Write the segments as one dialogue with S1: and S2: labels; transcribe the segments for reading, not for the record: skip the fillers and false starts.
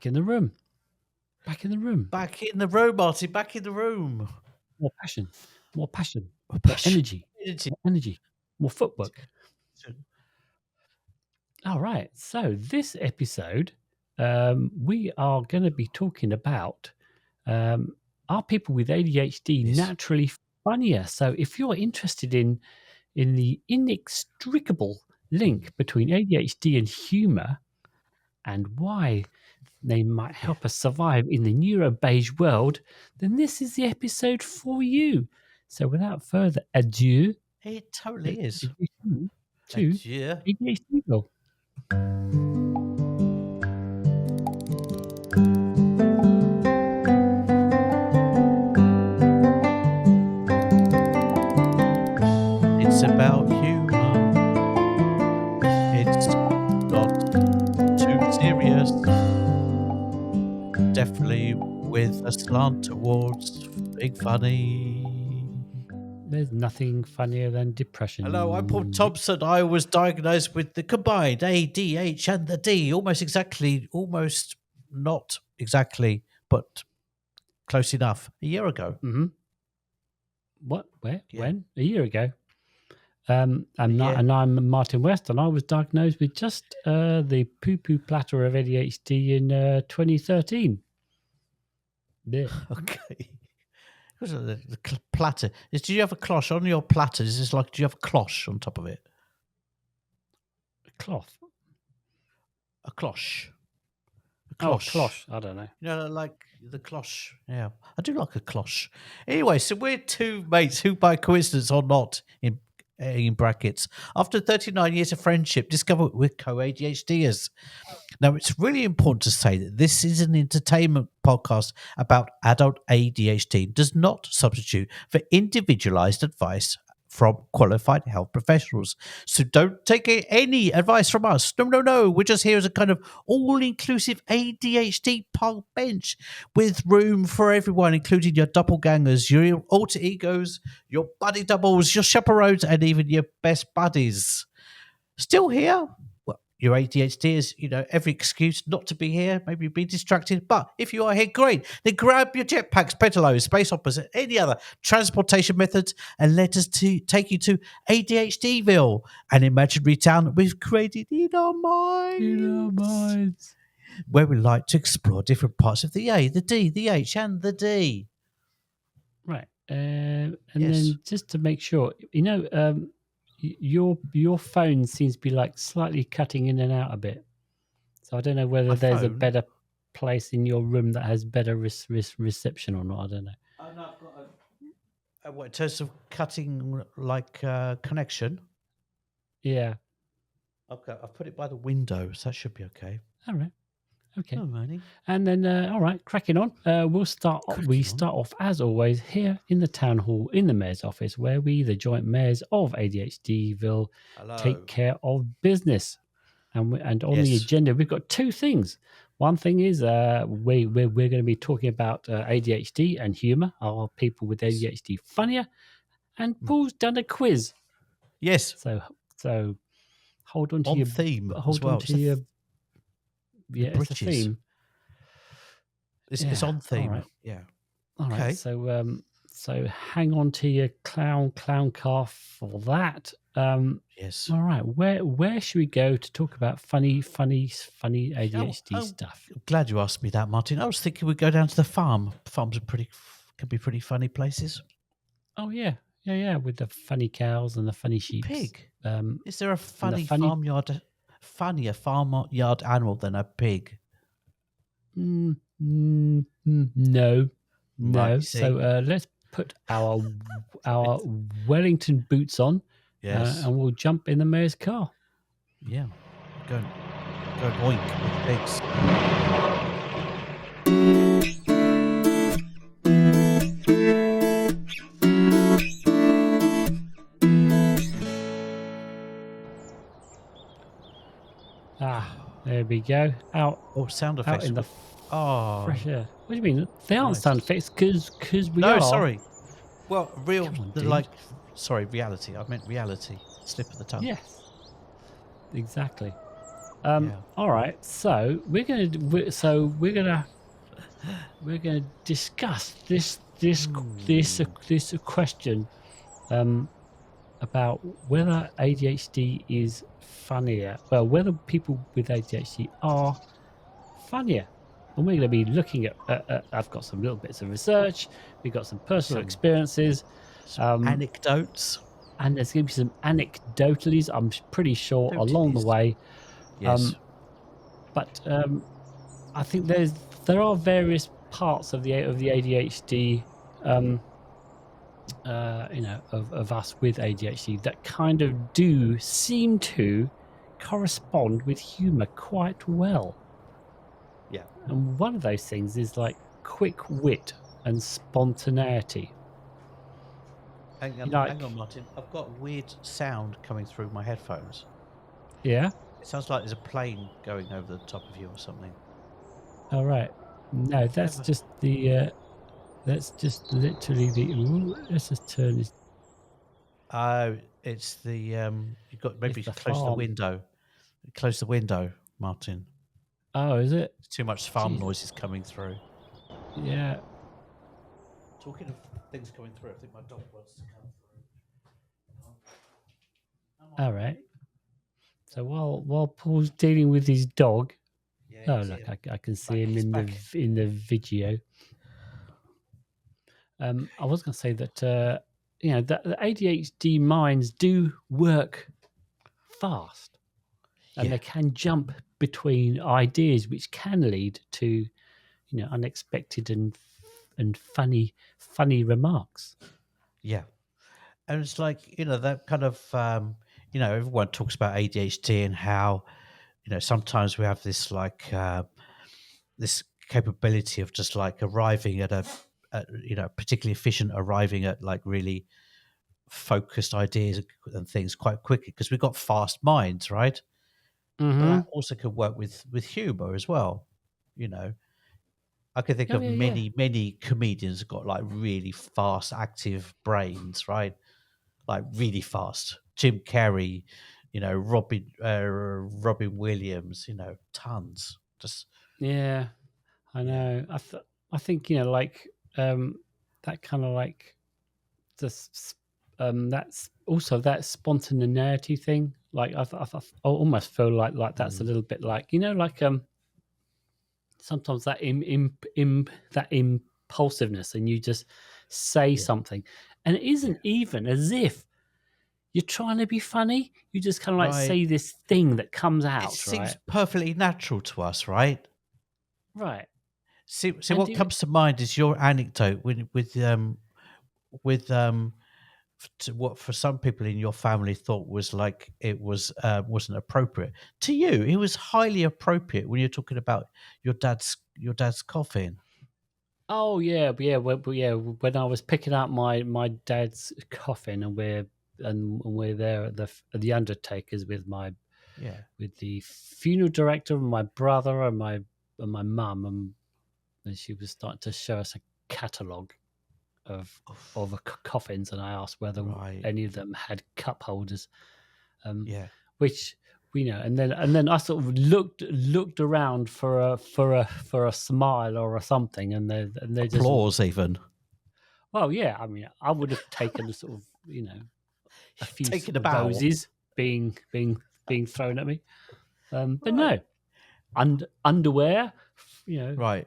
S1: Back in the room. Back in the room.
S2: Back in the room, Marty. Back in the room.
S1: More passion. More passion.
S2: More
S1: More
S2: passion.
S1: energy. More energy. More footwork. All right. So this episode, we are going to be talking about are people with ADHD naturally funnier? So if you're interested in the inextricable link between ADHD and humor and why they might help us survive in the neurobeige world, then this is the episode for you. So without further ado,
S2: it totally is.
S1: To ADHDville.
S2: It's about humor. It's not too serious. Definitely with a slant towards being funny.
S1: There's nothing funnier than depression.
S2: Hello, I'm Paul Thompson. I was diagnosed with the combined ADH and the D. Almost not exactly, but close enough. A year ago.
S1: Mm-hmm. What? Where? Yeah. When? A year ago. And I'm Martin West, and I was diagnosed with just the poo-poo platter of ADHD in 2013. Yeah.
S2: Okay. The platter. Do you have a cloche on your platter? Is this like? Do you have a cloche on top of it?
S1: A cloth.
S2: A cloche.
S1: Cloche. I don't know.
S2: You know, like the cloche. Yeah, I do like a cloche. Anyway, so we're two mates who, by coincidence or not, in brackets, after 39 years of friendship, discovered we're co-ADHDers. Now, it's really important to say that this is an entertainment podcast about adult ADHD. It does not substitute for individualized advice from qualified health professionals. So don't take any advice from us. No. We're just here as a kind of all-inclusive ADHD park bench with room for everyone, including your doppelgangers, your alter egos, your buddy doubles, your chaperones, and even your best buddies. Still here? Well, your ADHD is, every excuse not to be here, maybe be distracted. But if you are here, great. Then grab your jetpacks, pedalos, space hoppers, and any other transportation methods and let us take you to ADHDville, an imaginary town that we've created in our minds. Where we like to explore different parts of the A, the D, the H, and the D.
S1: Right. And then just to make sure, your phone seems to be like slightly cutting in and out a bit. So I don't know whether there's a better place in your room that has better reception or not. I don't know.
S2: I've got what, in terms of cutting connection?
S1: Yeah.
S2: Okay, I've put it by the window, so that should be okay.
S1: All right. Okay.
S2: Alrighty.
S1: And then, all right, cracking on. We start off, as always, here in the town hall in the mayor's office, where we, the joint mayors of ADHDville, take care of business. And on the agenda, we've got two things. One thing is we're going to be talking about ADHD and humour. Are people with ADHD funnier? And Paul's done a quiz.
S2: Yes.
S1: So hold on to your
S2: theme.
S1: Hold on to your. Yeah, it's a theme.
S2: It's on theme.
S1: Right.
S2: Yeah.
S1: All right. So hang on to your clown car for that.
S2: Yes.
S1: All right. Where should we go to talk about funny ADHD stuff?
S2: I'm glad you asked me that, Martin. I was thinking we'd go down to the farm. Farms can be pretty funny places.
S1: Oh yeah. With the funny cows and the funny sheep.
S2: Pig. Is there a farmyard? Funnier farmyard animal than a pig?
S1: No.
S2: Right,
S1: so let's put our Wellington boots on, and we'll jump in the mayor's car.
S2: Yeah, go oink with pigs.
S1: There we go.
S2: Sound effects.
S1: Out in the fresh air. What do you mean? They aren't sound effects because we are.
S2: No, sorry. Well, reality. I meant reality. Slip of the tongue.
S1: Yes. Exactly.
S2: Yeah.
S1: All right. So we're gonna discuss
S2: Hmm.
S1: this question um, about whether ADHD is funnier. Well, whether people with ADHD are funnier. And we're going to be looking at. I've got some little bits of research. We've got some personal
S2: Some
S1: experiences,
S2: anecdotes.
S1: and there's going to be some anecdotalies. I'm pretty sure along the
S2: Totalies.
S1: way.
S2: Yes.
S1: Um, but I think there are various parts of the ADHD. Um, of us with ADHD that kind of do seem to correspond with humor quite well.
S2: Yeah.
S1: And one of those things is like quick wit and spontaneity.
S2: Hang
S1: Like,
S2: on, Martin. I've got a weird sound coming through my headphones.
S1: yeah,
S2: It sounds like there's a plane going over the top of you or something.
S1: all right. No,
S2: Never.
S1: that's just literally the. Ooh, let's just turn this.
S2: It's the you got
S1: It's
S2: maybe
S1: the
S2: close the
S1: farm.
S2: window. Close the window, Martin.
S1: Oh, is it?
S2: There's too much farm
S1: Jeez.
S2: noises coming through.
S1: Yeah.
S2: Talking of things coming through, I think my dog wants to come through.
S1: All right. So while Paul's dealing with his dog,
S2: Yeah,
S1: oh
S2: he's
S1: look,
S2: here.
S1: I can
S2: He's
S1: see
S2: back.
S1: him
S2: He's
S1: in
S2: back.
S1: the video. I was going to say that that the ADHD minds do work fast, and
S2: Yeah,
S1: they can jump between ideas, which can lead to unexpected and funny remarks.
S2: yeah. And it's like that kind of everyone talks about ADHD and how sometimes we have this like this capability of just like arriving at particularly efficient, arriving at like really focused ideas and things quite quickly because we've got fast minds, right? But
S1: Mm-hmm.
S2: that also could work with humor as well. You know, I can think
S1: Oh
S2: of
S1: yeah, yeah,
S2: many comedians have got like really fast, active brains, right? Like really fast. Jim Carrey, Robin Williams, tons. Just
S1: yeah. I
S2: yeah,
S1: know. I think like that kind of like this that's also that spontaneity thing. Like I almost feel like that's a
S2: mm,
S1: little bit like like sometimes that that impulsiveness, and you just say
S2: yeah,
S1: something, and it
S2: yeah.
S1: isn't even as if you're trying to be funny. You just kind of like
S2: Right.
S1: say this thing that comes
S2: It
S1: out,
S2: seems
S1: right?
S2: perfectly natural to us, right?
S1: Right.
S2: See,
S1: And
S2: what
S1: do
S2: comes to mind is your anecdote with to what for some people in your family thought was like it was wasn't appropriate to you. It was highly appropriate when you're talking about your dad's coffin.
S1: Oh yeah, yeah. When I was picking up my dad's coffin, and we're there at the undertakers with
S2: Yeah.
S1: the funeral director and my brother and my mum, and she was starting to show us a catalogue of
S2: Oof.
S1: coffins, and I asked whether
S2: Right.
S1: any of them had cup holders, um,
S2: Yeah.
S1: which and then I sort of looked around for a smile or a something, and they just.
S2: Applause even.
S1: Well, yeah, I mean, I would have taken a sort of, a few
S2: Taking
S1: sort
S2: a
S1: of
S2: bow.
S1: roses being thrown at me. But
S2: Right.
S1: no, underwear, you know,
S2: Right.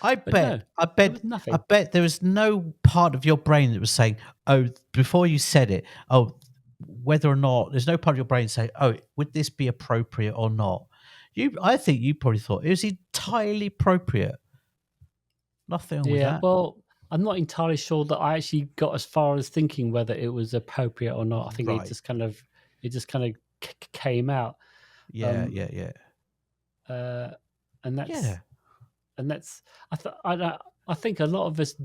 S2: I
S1: but no,
S2: bet, I
S1: there
S2: bet,
S1: was
S2: I
S1: nothing.
S2: bet there was no part of your brain that was saying, "Oh," before you said it. Oh, whether or not there's no part of your brain saying, "Oh, would this be appropriate or not?" I think you probably thought it was entirely appropriate. Nothing wrong with
S1: Yeah,
S2: that.
S1: well, I'm not entirely sure that I actually got as far as thinking whether it was appropriate or not. I think
S2: Right.
S1: it just kind of came out.
S2: Yeah.
S1: Um,
S2: Yeah. Yeah.
S1: uh, and that's
S2: Yeah.
S1: and that's I think a lot of us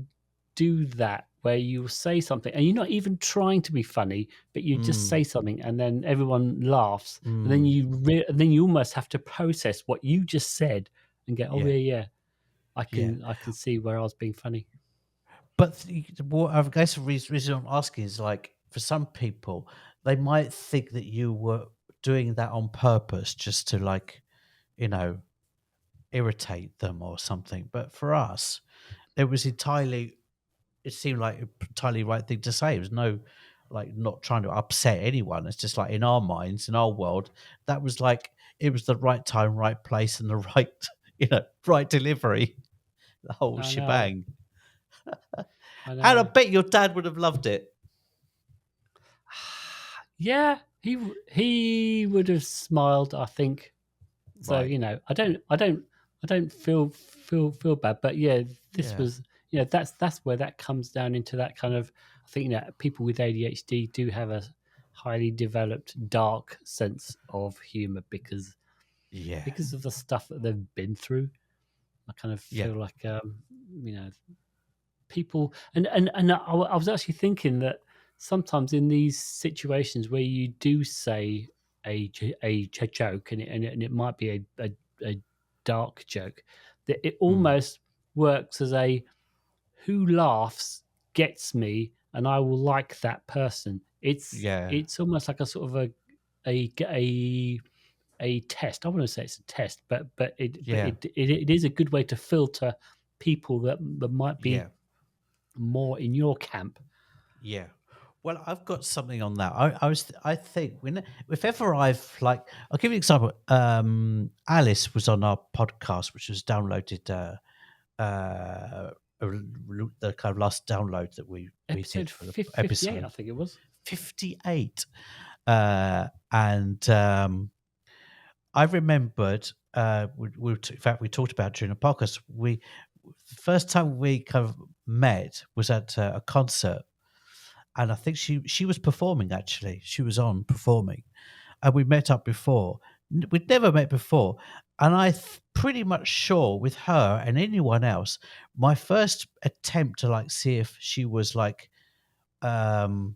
S1: do that, where you say something and you're not even trying to be funny, but you just
S2: Mm,
S1: say something and then everyone laughs, and then
S2: mm,
S1: and then you almost have to process what you just said and go, oh
S2: yeah.
S1: yeah, yeah,
S2: Yeah.
S1: I can see where I was being funny.
S2: But what I guess the reason I'm asking is like for some people, they might think that you were doing that on purpose just to like, you know, irritate them or something. But for us, it was entirely, it seemed like an entirely right thing to say. It was no, like, not trying to upset anyone. It's just like in our minds, in our world, that was like, it was the right time, right place, and the right, right delivery, the whole
S1: I know.
S2: shebang.
S1: I
S2: And I
S1: know.
S2: bet your dad would have loved it.
S1: Yeah, he would have smiled, I think. So,
S2: Right.
S1: I don't feel bad, but yeah, this
S2: Yeah.
S1: was, that's where that comes down into that kind of, I think, people with ADHD do have a highly developed dark sense of humor
S2: Yeah.
S1: because of the stuff that they've been through. I kind of
S2: Yeah.
S1: feel like, you know, people, and I was actually thinking that sometimes in these situations where you do say a joke, and it might be a dark joke, that it
S2: Mm.
S1: almost works as a who laughs gets me, and I will like that person.
S2: Yeah.
S1: It's almost like a sort of a a a test. I want to say it's a test,
S2: Yeah.
S1: it is a good way to filter people that might be
S2: Yeah.
S1: more in your camp.
S2: Yeah. Well, I've got something on that. I think if ever I've like, I'll give you an example. Alice was on our podcast, which was downloaded, uh, the kind of last download that we did
S1: Episode
S2: for the
S1: 58, I
S2: episode
S1: think it was.
S2: 58. And I remembered, in fact, we talked about it during the podcast. First time we kind of met was at a concert, and I think she was performing. Actually, she was on performing, and we met up before. We'd never met before, and pretty much sure with her and anyone else, my first attempt to like see if she was like um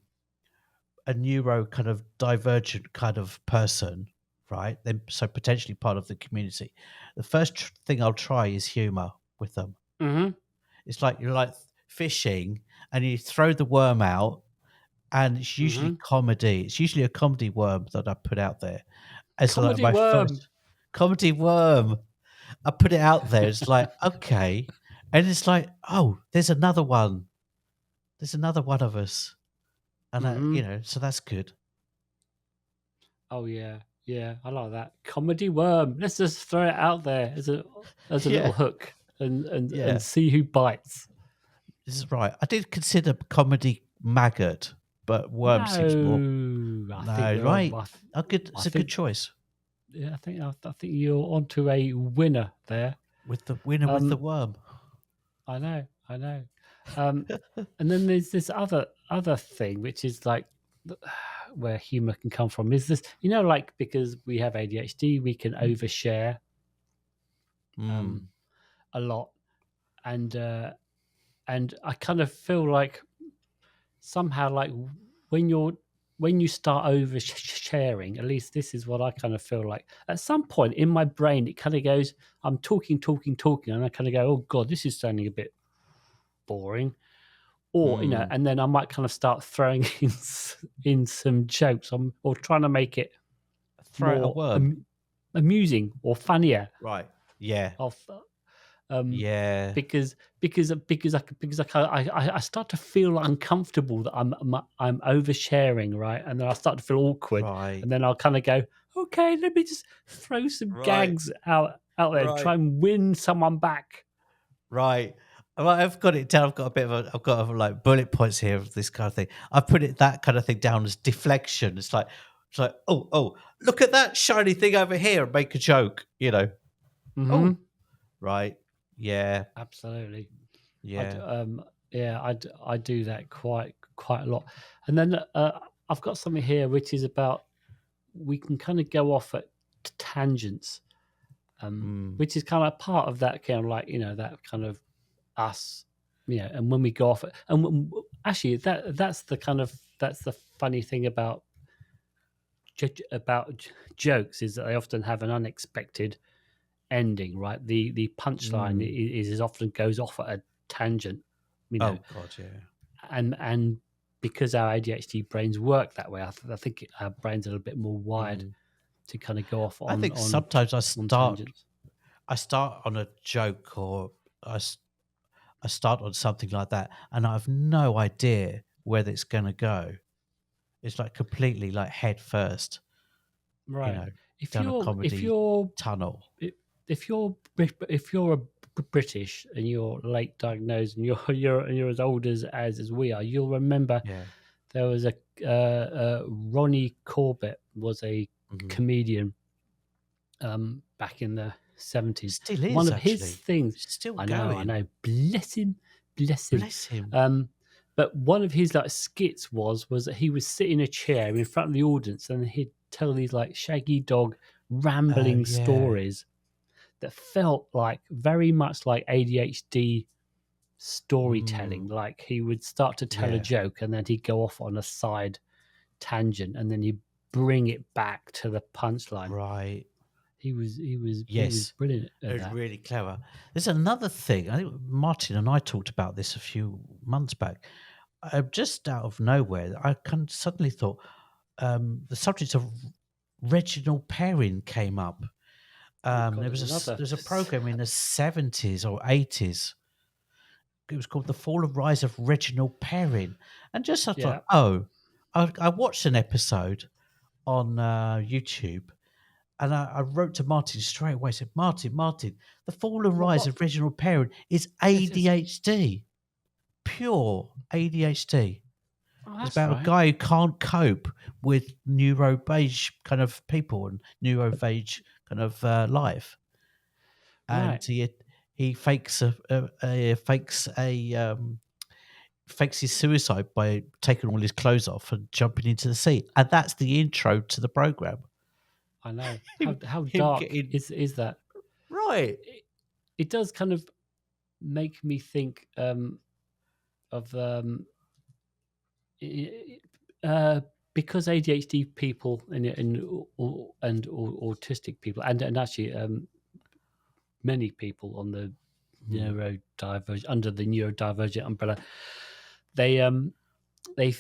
S2: a neuro kind of divergent kind of person, right? Then so potentially part of the community. The first thing I'll try is humor with them.
S1: Mm-hmm.
S2: It's like you're like fishing and you throw the worm out, and it's usually
S1: Mm-hmm.
S2: comedy. It's usually a comedy worm that I put out there as like
S1: Comedy
S2: my
S1: worm.
S2: first comedy worm. I put it out there. It's like, okay. And it's like, oh, there's another one. There's another one of us. And
S1: Mm-hmm.
S2: so that's good.
S1: Oh yeah, yeah, I like that comedy worm. Let's just throw it out there as a
S2: Yeah.
S1: little hook and
S2: Yeah.
S1: see who bites.
S2: This is right. I did consider comedy maggot, but worm seems more.
S1: No, I think
S2: No,
S1: you're on.
S2: right. A good.
S1: I
S2: It's a good
S1: think
S2: choice
S1: yeah, I think you're onto a winner there.
S2: with the winner with the
S1: Um,
S2: worm.
S1: I know, I know. Um, and then there's this other thing, which is like where humor can come from. Is this, like because we have ADHD, we can overshare
S2: Mm.
S1: a lot, and I kind of feel like somehow like when you start oversharing, at least this is what I kind of feel like. At some point in my brain, it kind of goes, I'm talking, and I kind of go, oh god, this is sounding a bit boring. Or
S2: Mm.
S1: and then I might kind of start throwing in some jokes, or trying to make it
S2: Throw out a
S1: more
S2: worm.
S1: amusing or funnier.
S2: Right. Yeah.
S1: Of um,
S2: Yeah.
S1: because I start to feel uncomfortable that I'm oversharing, right? And then I start to feel awkward,
S2: Right.
S1: and then I'll kind of go, okay, let me just throw some
S2: Right.
S1: gags out there,
S2: Right.
S1: try and win someone back.
S2: Right. Well, I've got it down. I've got like bullet points here of this kind of thing. I put it that kind of thing down as deflection. It's like, oh, look at that shiny thing over here and make a joke.
S1: Mm-hmm.
S2: Oh, right. Yeah.
S1: Absolutely.
S2: Yeah.
S1: I do that quite a lot. And then I've got something here which is about, we can kind of go off at tangents,
S2: Mm.
S1: which is kind of part of that kind of like, that kind of us, and when we go off and actually that's the funny thing about jokes, is that they often have an unexpected ending, right? The punchline
S2: Mm.
S1: is often goes off at a tangent, you know,
S2: Oh God, yeah.
S1: and because our ADHD brains work that way, I think our brains are a little bit more wired
S2: Mm.
S1: to kind of go off
S2: I
S1: on
S2: think sometimes
S1: on tangents.
S2: I start on a joke or I, s- I start on something like that, and I have no idea where it's going to go. It's like completely like head first, you
S1: Right.
S2: know,
S1: If
S2: down a
S1: you're if
S2: comedy
S1: you're
S2: tunnel.
S1: i- if you're a British and you're late diagnosed and you're as old as we are, you'll remember
S2: Yeah.
S1: there was a Ronnie Corbett was a
S2: Hmm.
S1: comedian back in the 70s.
S2: Still
S1: One
S2: is
S1: of his
S2: actually
S1: things,
S2: still
S1: I
S2: going.
S1: know, bless him, bless him.
S2: Bless him.
S1: But one of his like skits was that he would sit in a chair in front of the audience and he'd tell these like shaggy dog
S2: Oh
S1: rambling
S2: yeah.
S1: stories that felt like very much like ADHD storytelling.
S2: Mm,
S1: Like he would start to tell a
S2: yeah.
S1: joke and then he'd go off on a side tangent and then he'd bring it back to the punchline.
S2: Right.
S1: He was
S2: Yes.
S1: brilliant
S2: It
S1: at
S2: was
S1: that.
S2: really clever. There's another thing. I think Martin and I talked about this a few months back. Just out of nowhere, I suddenly thought the subject of regional pairing came up.
S1: Oh god,
S2: There
S1: there's
S2: was
S1: another.
S2: there's a program in the 70s or 80s. It was called The Fall and Rise of Reginald Perrin. And just I
S1: Yeah,
S2: thought, oh, I watched an episode on YouTube, and I wrote to Martin straight away. I said, Martin, The Fall and Rise
S1: what?
S2: of Reginald Perrin is
S1: It's
S2: ADHD, pure ADHD.
S1: oh,
S2: It's
S1: that's
S2: about a
S1: right.
S2: guy who can't cope with neurobeige kind of people and neurobeige kind of life, and
S1: Right.
S2: he fakes his suicide by taking all his clothes off and jumping into the sea, and that's the intro to the program.
S1: I know.
S2: Him,
S1: How
S2: him
S1: dark
S2: getting
S1: is that?
S2: right.
S1: It, it does kind of make me think of i- because ADHD people and autistic people and actually many people on the
S2: Hmm.
S1: neurodivergent under the neurodivergent umbrella, they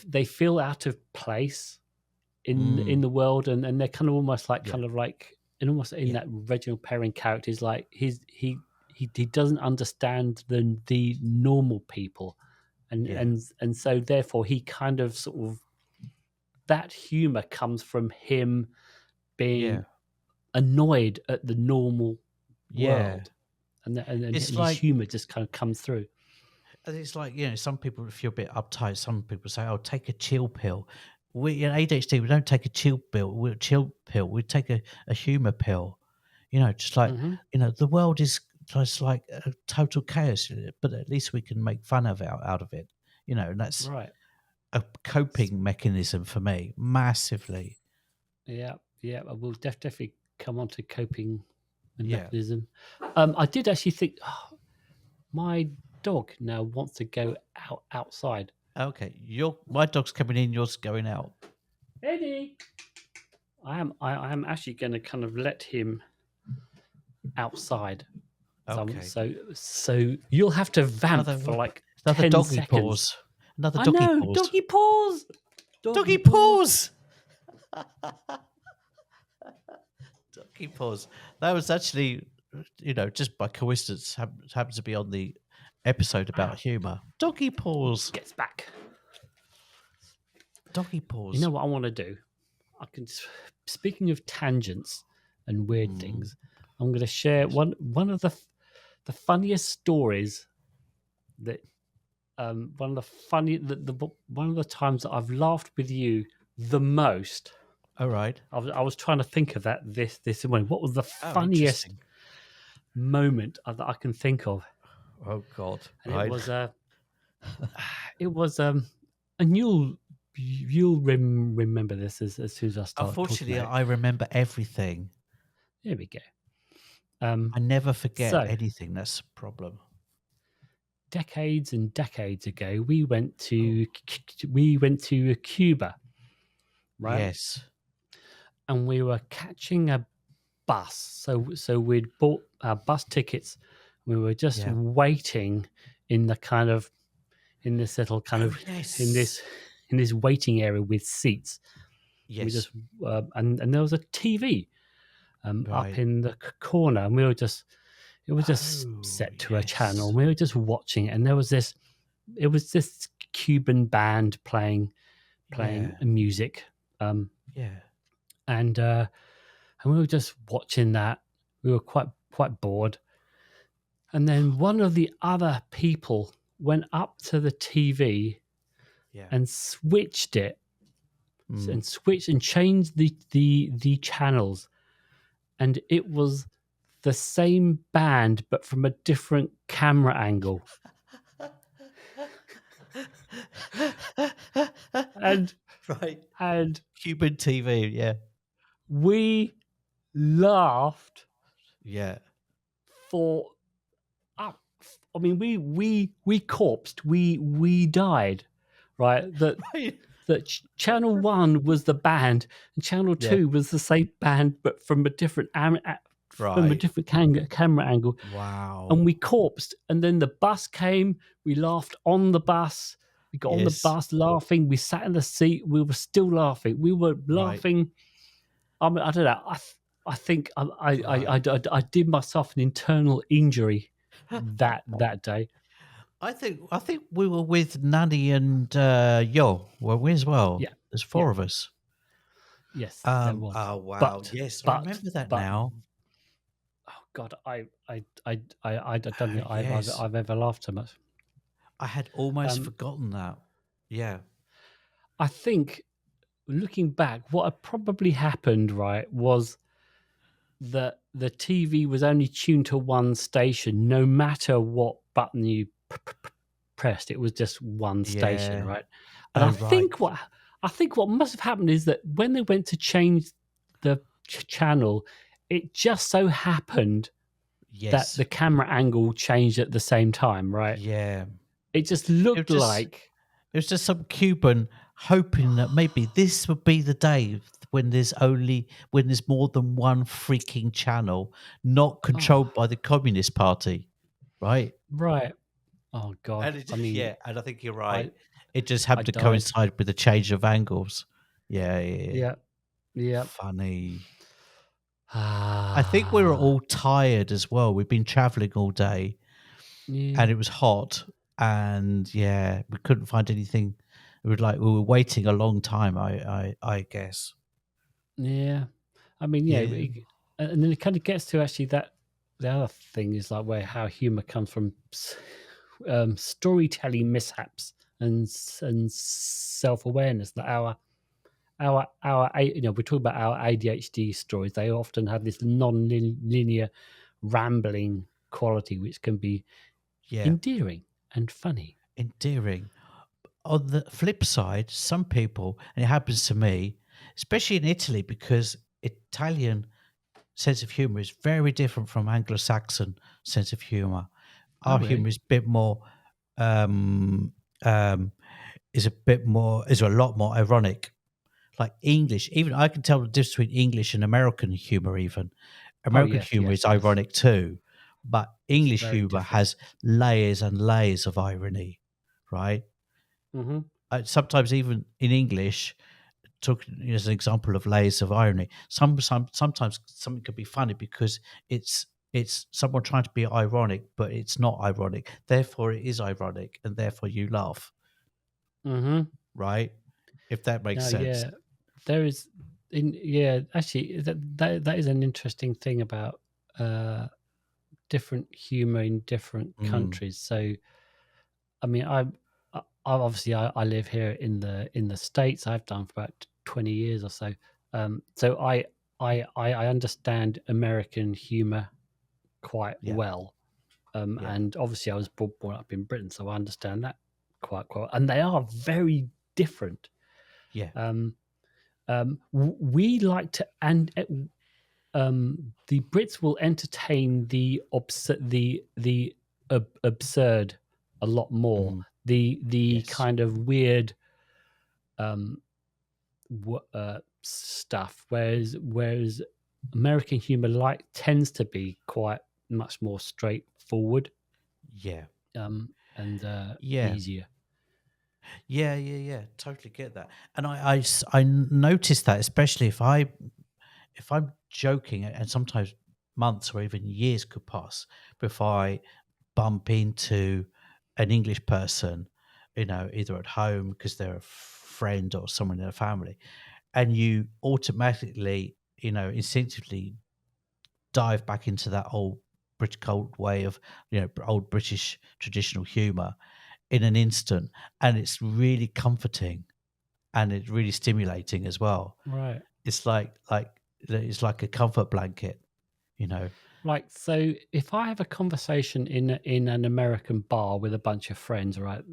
S1: they feel out of place in
S2: Mm,
S1: the world, and they're kind of almost like
S2: yeah,
S1: and almost in
S2: yeah,
S1: that Reginald Perrin character is like he doesn't understand the normal people,
S2: yeah,
S1: and so therefore he kind of sort of that humor comes from him
S2: yeah,
S1: being annoyed at the normal
S2: yeah.
S1: world, and
S2: It's
S1: his
S2: like
S1: humor just kind of comes through.
S2: some people feel a bit uptight. Some people say, "Oh, take a chill pill." We in ADHD, we don't take a chill pill. We take a humor pill. Just like
S1: Hmm.
S2: the world is just like a total chaos, but at least we can make fun of out of it. And that's
S1: Right.
S2: a coping mechanism for me, massively.
S1: Yeah, yeah, I will definitely come on to coping and
S2: Yeah.
S1: mechanism. I did actually think, oh, my dog now wants to go outside.
S2: Okay. My dog's coming in. Yours going out.
S1: Eddie, I am actually going to kind of let him outside.
S2: Okay.
S1: So you'll have to vamp for like
S2: Another
S1: 10
S2: doggy
S1: seconds.
S2: pause. Another
S1: I
S2: doggy
S1: know,
S2: pause.
S1: doggy paws, doggy
S2: Doggy
S1: paws.
S2: pause. Doggy pause. That was actually, just by coincidence, happens to be on the episode about humor. Doggy pause.
S1: Gets back.
S2: Doggy
S1: You know
S2: pause.
S1: what I want to do? I can. Speaking of tangents and weird
S2: Mm,
S1: things, I'm going to share
S2: yes.
S1: one of the funniest stories that one of the funny one of the times that I've laughed with you the most.
S2: All right.
S1: I was trying to think of that this morning. What was the
S2: Oh,
S1: funniest
S2: interesting.
S1: moment that I can think of?
S2: Oh God.
S1: And
S2: Right.
S1: it was and you'll remember this as soon as I start talking
S2: Unfortunately,
S1: about it.
S2: I remember everything.
S1: Here we go. Um,
S2: I never forget
S1: so
S2: anything. That's the problem.
S1: decades and decades ago, we
S2: Oh,
S1: went to Cuba, right?
S2: yes.
S1: And we were catching a bus. So we'd bought our bus tickets. We were just
S2: Yeah.
S1: waiting in the kind of in this little kind
S2: Oh,
S1: of in
S2: yes.
S1: this in this waiting area with seats. We
S2: Yes.
S1: just and there was a TV. up
S2: Right.
S1: in the corner, and it was just
S2: Oh,
S1: set to a channel,
S2: yes.
S1: and we were just watching it, and it was this Cuban band playing
S2: Yeah.
S1: music, um,
S2: Yeah.
S1: and we were just watching that. We were quite bored, and then one of the other people went up to the TV
S2: Yeah.
S1: and switched it
S2: Mm.
S1: and switched and changed the channels, and it was the same band but from a different camera angle. and
S2: Right.
S1: and
S2: Cuban TV. Yeah.
S1: we laughed
S2: Yeah.
S1: for up. I mean, we corpsed, we died, right?
S2: Right.
S1: That channel one was the band, and channel
S2: Yeah.
S1: two was the same band but from a different
S2: Right.
S1: camera angle, and
S2: Wow.
S1: we corpsed. And then the bus came. We laughed on the bus. We got on the
S2: Yes.
S1: bus laughing. We sat in the seat. We were still laughing. We were
S2: Right.
S1: laughing. I mean, I don't know. I think
S2: Right.
S1: I did myself an internal injury that day.
S2: I think we were with Nanny and Yo, were we as well?
S1: Yeah,
S2: There's
S1: yeah,
S2: four of us.
S1: yes, there was.
S2: Oh wow.
S1: But
S2: Yes, I
S1: but
S2: remember that
S1: but
S2: now.
S1: oh God, I don't think
S2: Yes.
S1: I've ever laughed so much.
S2: I had almost
S1: Um,
S2: forgotten that. Yeah.
S1: I think looking back, what had probably happened, right, was that the TV was only tuned to one station, no matter what button you pressed. It was just one station,
S2: Yeah.
S1: right? And
S2: Oh right.
S1: I think what must have happened is that when they went to change the channel, it just so happened that the
S2: Yes.
S1: camera angle changed at the same time, right?
S2: Yeah.
S1: It just
S2: It was
S1: looked
S2: just
S1: like,
S2: it was just some Cuban hoping that maybe this would be the day when there's more than one freaking channel not
S1: oh,
S2: controlled by the Communist Party. Right?
S1: right. Oh God.
S2: And it
S1: I mean,
S2: yeah, and I think you're right.
S1: I
S2: It just
S1: I
S2: happened to
S1: died.
S2: coincide with the change of angles. Yeah, yeah, yeah.
S1: Yeah. Yeah.
S2: Funny. I think we were
S1: Ah.
S2: all tired as well. We've been traveling all day
S1: Yeah.
S2: and it was hot and yeah, we couldn't find anything. We were waiting a long time, I guess.
S1: Yeah. I mean, yeah,
S2: Yeah.
S1: and then it kind of gets to actually that the other thing is like where how humor comes from storytelling mishaps and self awareness. That you know, we talk about our ADHD stories. They often have this non-linear rambling quality, which can be
S2: Yeah.
S1: endearing and funny.
S2: Endearing. On the flip side, some people, and it happens to me, especially in Italy, because Italian sense of humor is very different from Anglo-Saxon sense of humor.
S1: Oh,
S2: Our
S1: really?
S2: humor is a bit more, um, um, is a lot more ironic. Like English, even I can tell the difference between English and American humor. Even
S1: Oh,
S2: American
S1: yes,
S2: humor
S1: yes,
S2: is
S1: yes.
S2: ironic too, but
S1: It's
S2: English
S1: very
S2: humor
S1: different.
S2: has layers and layers of irony, right?
S1: Hmm.
S2: Sometimes even in English, talking as an example of layers of irony. Sometimes something could be funny because it's someone trying to be ironic, but it's not ironic. Therefore, it is ironic, and therefore you laugh,
S1: Hmm.
S2: right? If that makes
S1: No,
S2: sense.
S1: yeah, there is. Yeah, actually, that is an interesting thing about uh, different humor in different
S2: Mm,
S1: countries. So, I mean, obviously I live here in the States. I've done for about 20 years or so. So I understand American humor quite
S2: yeah,
S1: well.
S2: yeah,
S1: And obviously I was born up in Britain, so I understand that quite. And they are very different.
S2: yeah,
S1: Um, we like to, and the Brits will entertain the absurd a lot more.
S2: mhm,
S1: The
S2: yes,
S1: kind of weird um, stuff, whereas American humor tends to be quite much more straightforward,
S2: yeah,
S1: and
S2: yeah.
S1: easier.
S2: Yeah, yeah, yeah. Totally get that. And I noticed that, especially if I'm joking, and sometimes months or even years could pass before I bump into an English person, either at home because they're a friend or someone in a family, and you automatically, instinctively dive back into that old British cold way of, old British traditional humor in an instant, and it's really comforting and it's really stimulating as well.
S1: Right.
S2: It's it's like a comfort blanket, you know.
S1: Like, so if I have a conversation in an American bar with a bunch of friends, right,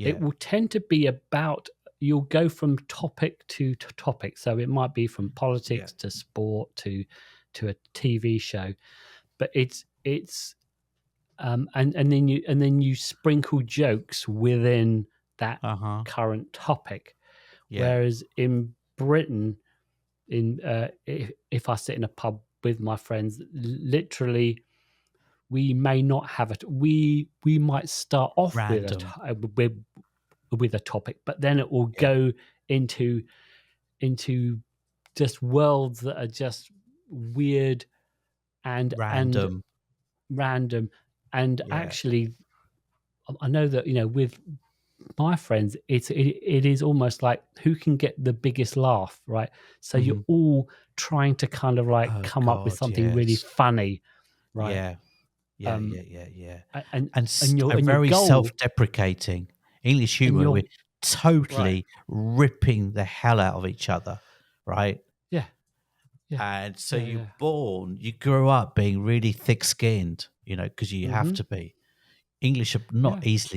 S1: it
S2: Yeah,
S1: will tend to be about, you'll go from topic to topic. So it might be from
S2: yeah,
S1: politics to sport to a TV show, but it's and then you sprinkle jokes within that
S2: uh-huh,
S1: current topic.
S2: yeah,
S1: Whereas in Britain, if I sit in a pub with my friends, literally we may not have it. We might start off with
S2: random,
S1: with a topic, but then it will
S2: yeah,
S1: go into into just worlds that are just weird and
S2: random,
S1: random. And
S2: yeah,
S1: actually, I know that, with my friends, it is almost like who can get the biggest laugh, right? So you're
S2: hmm,
S1: all trying to kind of like
S2: oh
S1: come up with
S2: god,
S1: something really
S2: yes,
S1: funny, right?
S2: yeah, yeah,
S1: Um,
S2: yeah, yeah, yeah,
S1: a- and
S2: and a
S1: and your
S2: very
S1: goal
S2: self-deprecating English
S1: and
S2: humor. We're
S1: your right,
S2: totally ripping the hell out of each other, right?
S1: yeah, yeah,
S2: And so
S1: yeah, yeah.
S2: you grow up being really thick-skinned, because you have
S1: Mm-hmm.
S2: to be. English are not
S1: Yeah,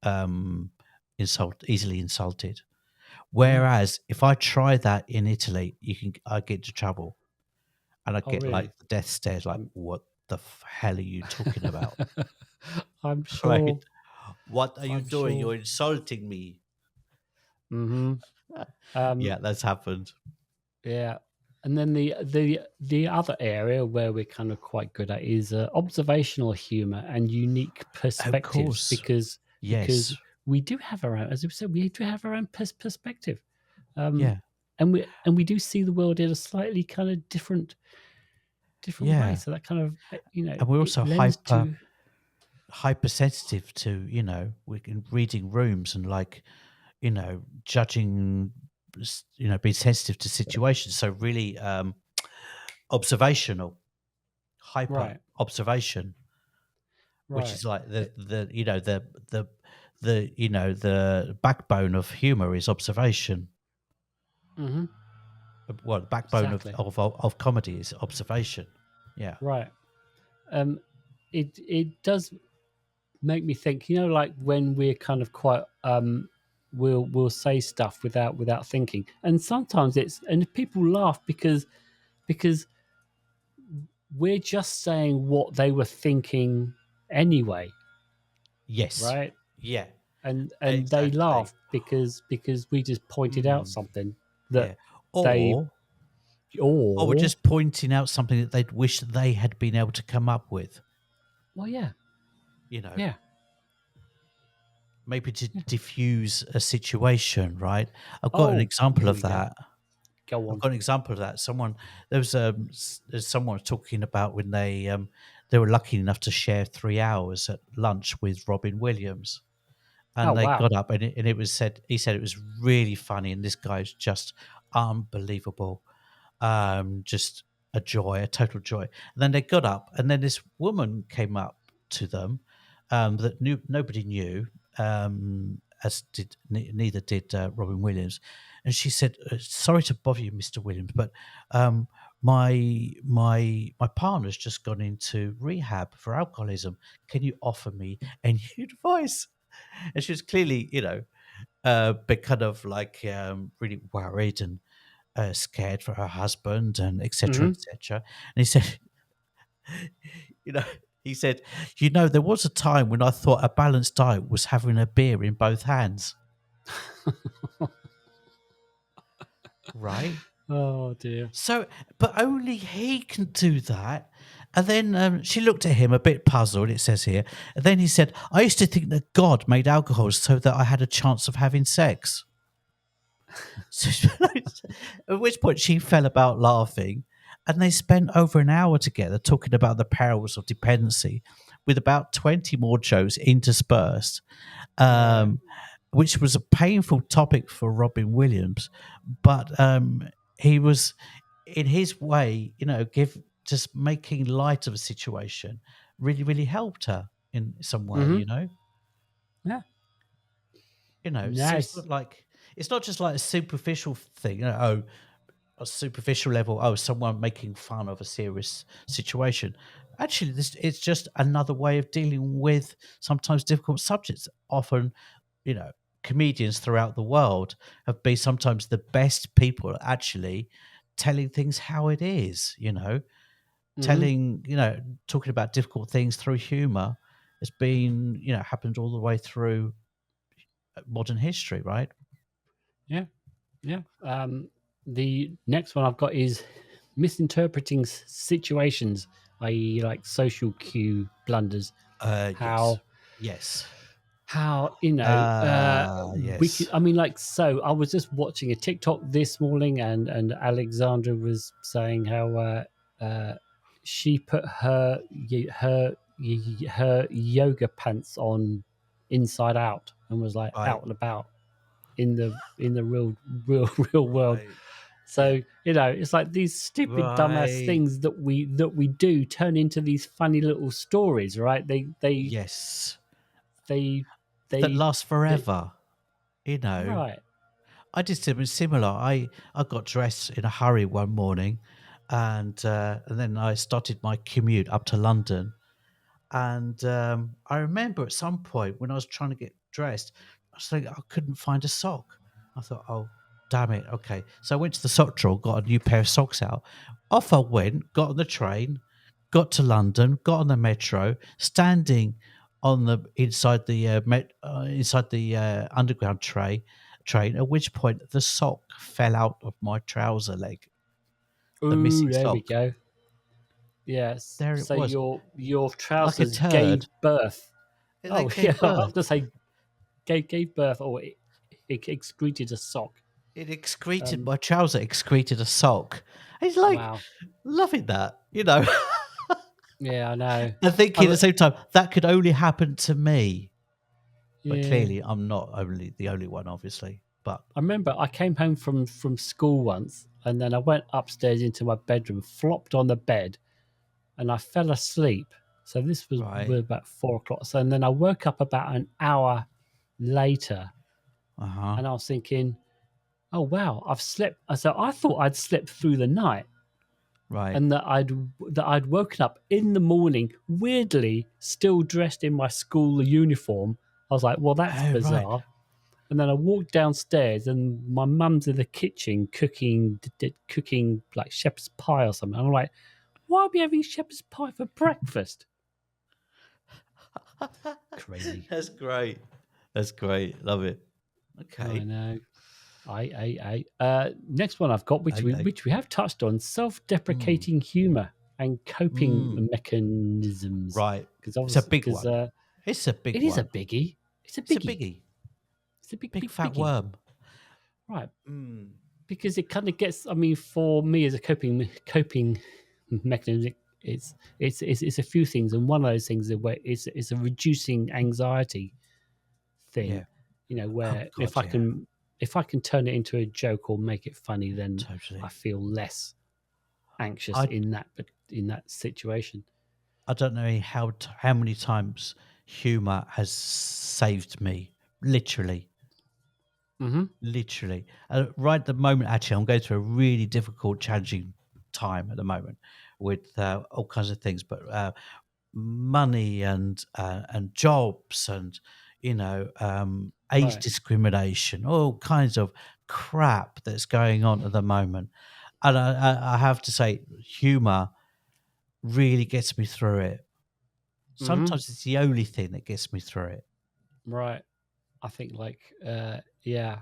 S2: um easily insulted.
S1: no.
S2: Whereas if I try that in Italy, I get into trouble and I
S1: Oh,
S2: get like
S1: really?
S2: the death stares, like,
S1: I'm
S2: what the hell are you talking about?
S1: I'm
S2: Right?
S1: sure.
S2: What are you
S1: I'm
S2: doing?
S1: sure.
S2: You're insulting me.
S1: Mm-hmm. Um,
S2: Yeah, that's happened.
S1: yeah. And then the other area where we're kind of quite good at is observational humor and unique
S2: Of
S1: perspectives,
S2: course.
S1: because
S2: Yes.
S1: we do have our own, as we said, we do have our own perspective, um,
S2: Yeah.
S1: and we do see the world in a slightly kind of different way.
S2: Yeah.
S1: So that kind of
S2: And we're
S1: it
S2: also
S1: lends to
S2: hypersensitive to, we can reading rooms and like, judging, being sensitive to situations. So really observational, hyper
S1: right,
S2: observation, which
S1: right.
S2: is like
S1: Uh,
S2: the the backbone of humor is observation.
S1: mhm,
S2: Well, the backbone
S1: exactly.
S2: of comedy is observation. Yeah.
S1: Right. Um, it does make me think, like when we're kind of quite we'll say stuff without thinking, and sometimes and people laugh because we're just saying what they were thinking anyway,
S2: Yes.
S1: right?
S2: Yeah.
S1: And they
S2: Exactly.
S1: laugh because we just pointed out
S2: Mm,
S1: something that
S2: yeah.
S1: they
S2: Or we're
S1: or
S2: just pointing out something that they'd wish they had been able to come up with.
S1: well, yeah,
S2: You know,
S1: yeah,
S2: maybe to
S1: yeah.
S2: diffuse a situation. Right. I've got an
S1: Oh,
S2: example
S1: here
S2: of
S1: we go.
S2: that.
S1: Go
S2: I've
S1: on.
S2: got an example of that. There's someone talking about when they were lucky enough to share 3 hours at lunch with Robin Williams,
S1: Oh,
S2: and they
S1: wow.
S2: got up and it was said he said it was really funny, and this guy's just unbelievable, just a joy, a total joy. And then they got up, and then this woman came up to them, that nobody knew, as did neither did Robin Williams, and she said, "Sorry to bother you, Mr. Williams, but um, my partner's just gone into rehab for alcoholism. Can you offer me any advice?" And she was clearly, but kind of like really worried and scared for her husband and etc.
S1: Hmm.
S2: etc. And he said, you know, he said, there was a time when I thought a balanced diet was having a beer in both hands, right?
S1: Oh dear.
S2: So, but only he can do that. And then she looked at him a bit puzzled, it says here. And then he said, I used to think that God made alcohol so that I had a chance of having sex. So, at which point she fell about laughing. And they spent over an hour together talking about the perils of dependency, with about 20 more jokes interspersed,
S1: Right.
S2: um, which was a painful topic for Robin Williams. But he was, in his way, give just making light of a situation really, really helped her in some way,
S1: Mm-hmm. Yeah.
S2: So it's
S1: Nice.
S2: not like, it's not just like a superficial thing, oh, a superficial level, oh, someone making fun of a serious situation. Actually, this it's just another way of dealing with sometimes difficult subjects. Often, you know, comedians throughout the world have been sometimes the best people at actually telling things how it is,
S1: Mm-hmm.
S2: telling, talking about difficult things through humor has been, happened all the way through modern history, right?
S1: Yeah. Yeah. The next one I've got is misinterpreting situations, i.e., like social cue blunders.
S2: Yes.
S1: How
S2: Yes.
S1: we could,
S2: Yes.
S1: I mean, like, so I was just watching a TikTok this morning, and Alexandra was saying how uh she put her yoga pants on inside out and was like
S2: Right.
S1: out and about in the real world.
S2: Right.
S1: So it's like these stupid dumbass
S2: Right.
S1: things that we do turn into these funny little stories, right?
S2: Yes.
S1: They
S2: That
S1: they
S2: lasts
S1: they
S2: forever.
S1: right.
S2: I did something similar. I got dressed in a hurry one morning, and then I started my commute up to London. And I remember at some point when I was trying to get dressed, I was thinking I couldn't find a sock. I thought, oh, damn it. Okay. So I went to the sock drawer, got a new pair of socks out. Off I went, got on the train, got to London, got on the metro, standing on the inside the underground train. At which point the sock fell out of my trouser leg, the
S1: Ooh,
S2: missing
S1: there we
S2: sock.
S1: go. Yes.
S2: There it
S1: So
S2: was,
S1: your
S2: like a
S1: trousers gave
S2: turd.
S1: birth.
S2: They
S1: Oh yeah,
S2: gave
S1: I was
S2: birth.
S1: gonna say gave birth, or it excreted a sock.
S2: It excreted
S1: Um,
S2: my trouser, excreted a sock. It's like
S1: wow.
S2: loving that,
S1: Yeah, I know.
S2: and
S1: I
S2: thinking at the
S1: re-
S2: same time that could only happen to me. But
S1: yeah.
S2: clearly, I'm not only the only one, obviously. But
S1: I remember I came home from school once, and then I went upstairs into my bedroom, flopped on the bed, and I fell asleep. So this was
S2: right,
S1: about 4 o'clock. So and then I woke up about an hour later,
S2: uh huh,
S1: and I was thinking, "Oh wow, I've slept." So I thought I'd slept through the night,
S2: right.
S1: and that I'd woken up in the morning, weirdly still dressed in my school uniform. I was like, "Well, that's
S2: Oh, right.
S1: bizarre." And then I walked downstairs, and my mum's in the kitchen cooking like shepherd's pie or something. I'm like, "Why are we having shepherd's pie for breakfast?" Crazy.
S2: That's great. That's great. Love it.
S1: I
S2: Okay.
S1: know. Next one I've got, which we
S2: I.
S1: which we have touched on,
S2: Mm,
S1: self-deprecating humor and coping
S2: mm,
S1: mechanisms.
S2: right.
S1: Because
S2: It's a
S1: obviously,
S2: big one. It's a
S1: it
S2: big
S1: is a
S2: one.
S1: biggie. It's a
S2: It's a
S1: biggie.
S2: biggie.
S1: It's a big,
S2: Big
S1: big
S2: fat
S1: biggie.
S2: worm.
S1: Right.
S2: Mm,
S1: Because it kind of gets. I mean, for me as a coping mechanism, it's a few things, and one of those things is where it's a reducing anxiety thing.
S2: yeah. Oh
S1: Where
S2: God, yeah.
S1: if I can turn it into a joke or make it funny, then I
S2: Totally.
S1: feel less anxious
S2: I
S1: in that situation.
S2: I don't know how many times humor has saved me. Literally,
S1: Mm-hmm.
S2: literally. Right at the moment, actually, I'm going through a really difficult, challenging time at the moment with all kinds of things, but money and jobs and age
S1: Right.
S2: discrimination, all kinds of crap that's going on at the moment. And I have to say, humor really gets me through it.
S1: Mm-hmm.
S2: Sometimes it's the only thing that gets me through it.
S1: Right. I think yeah,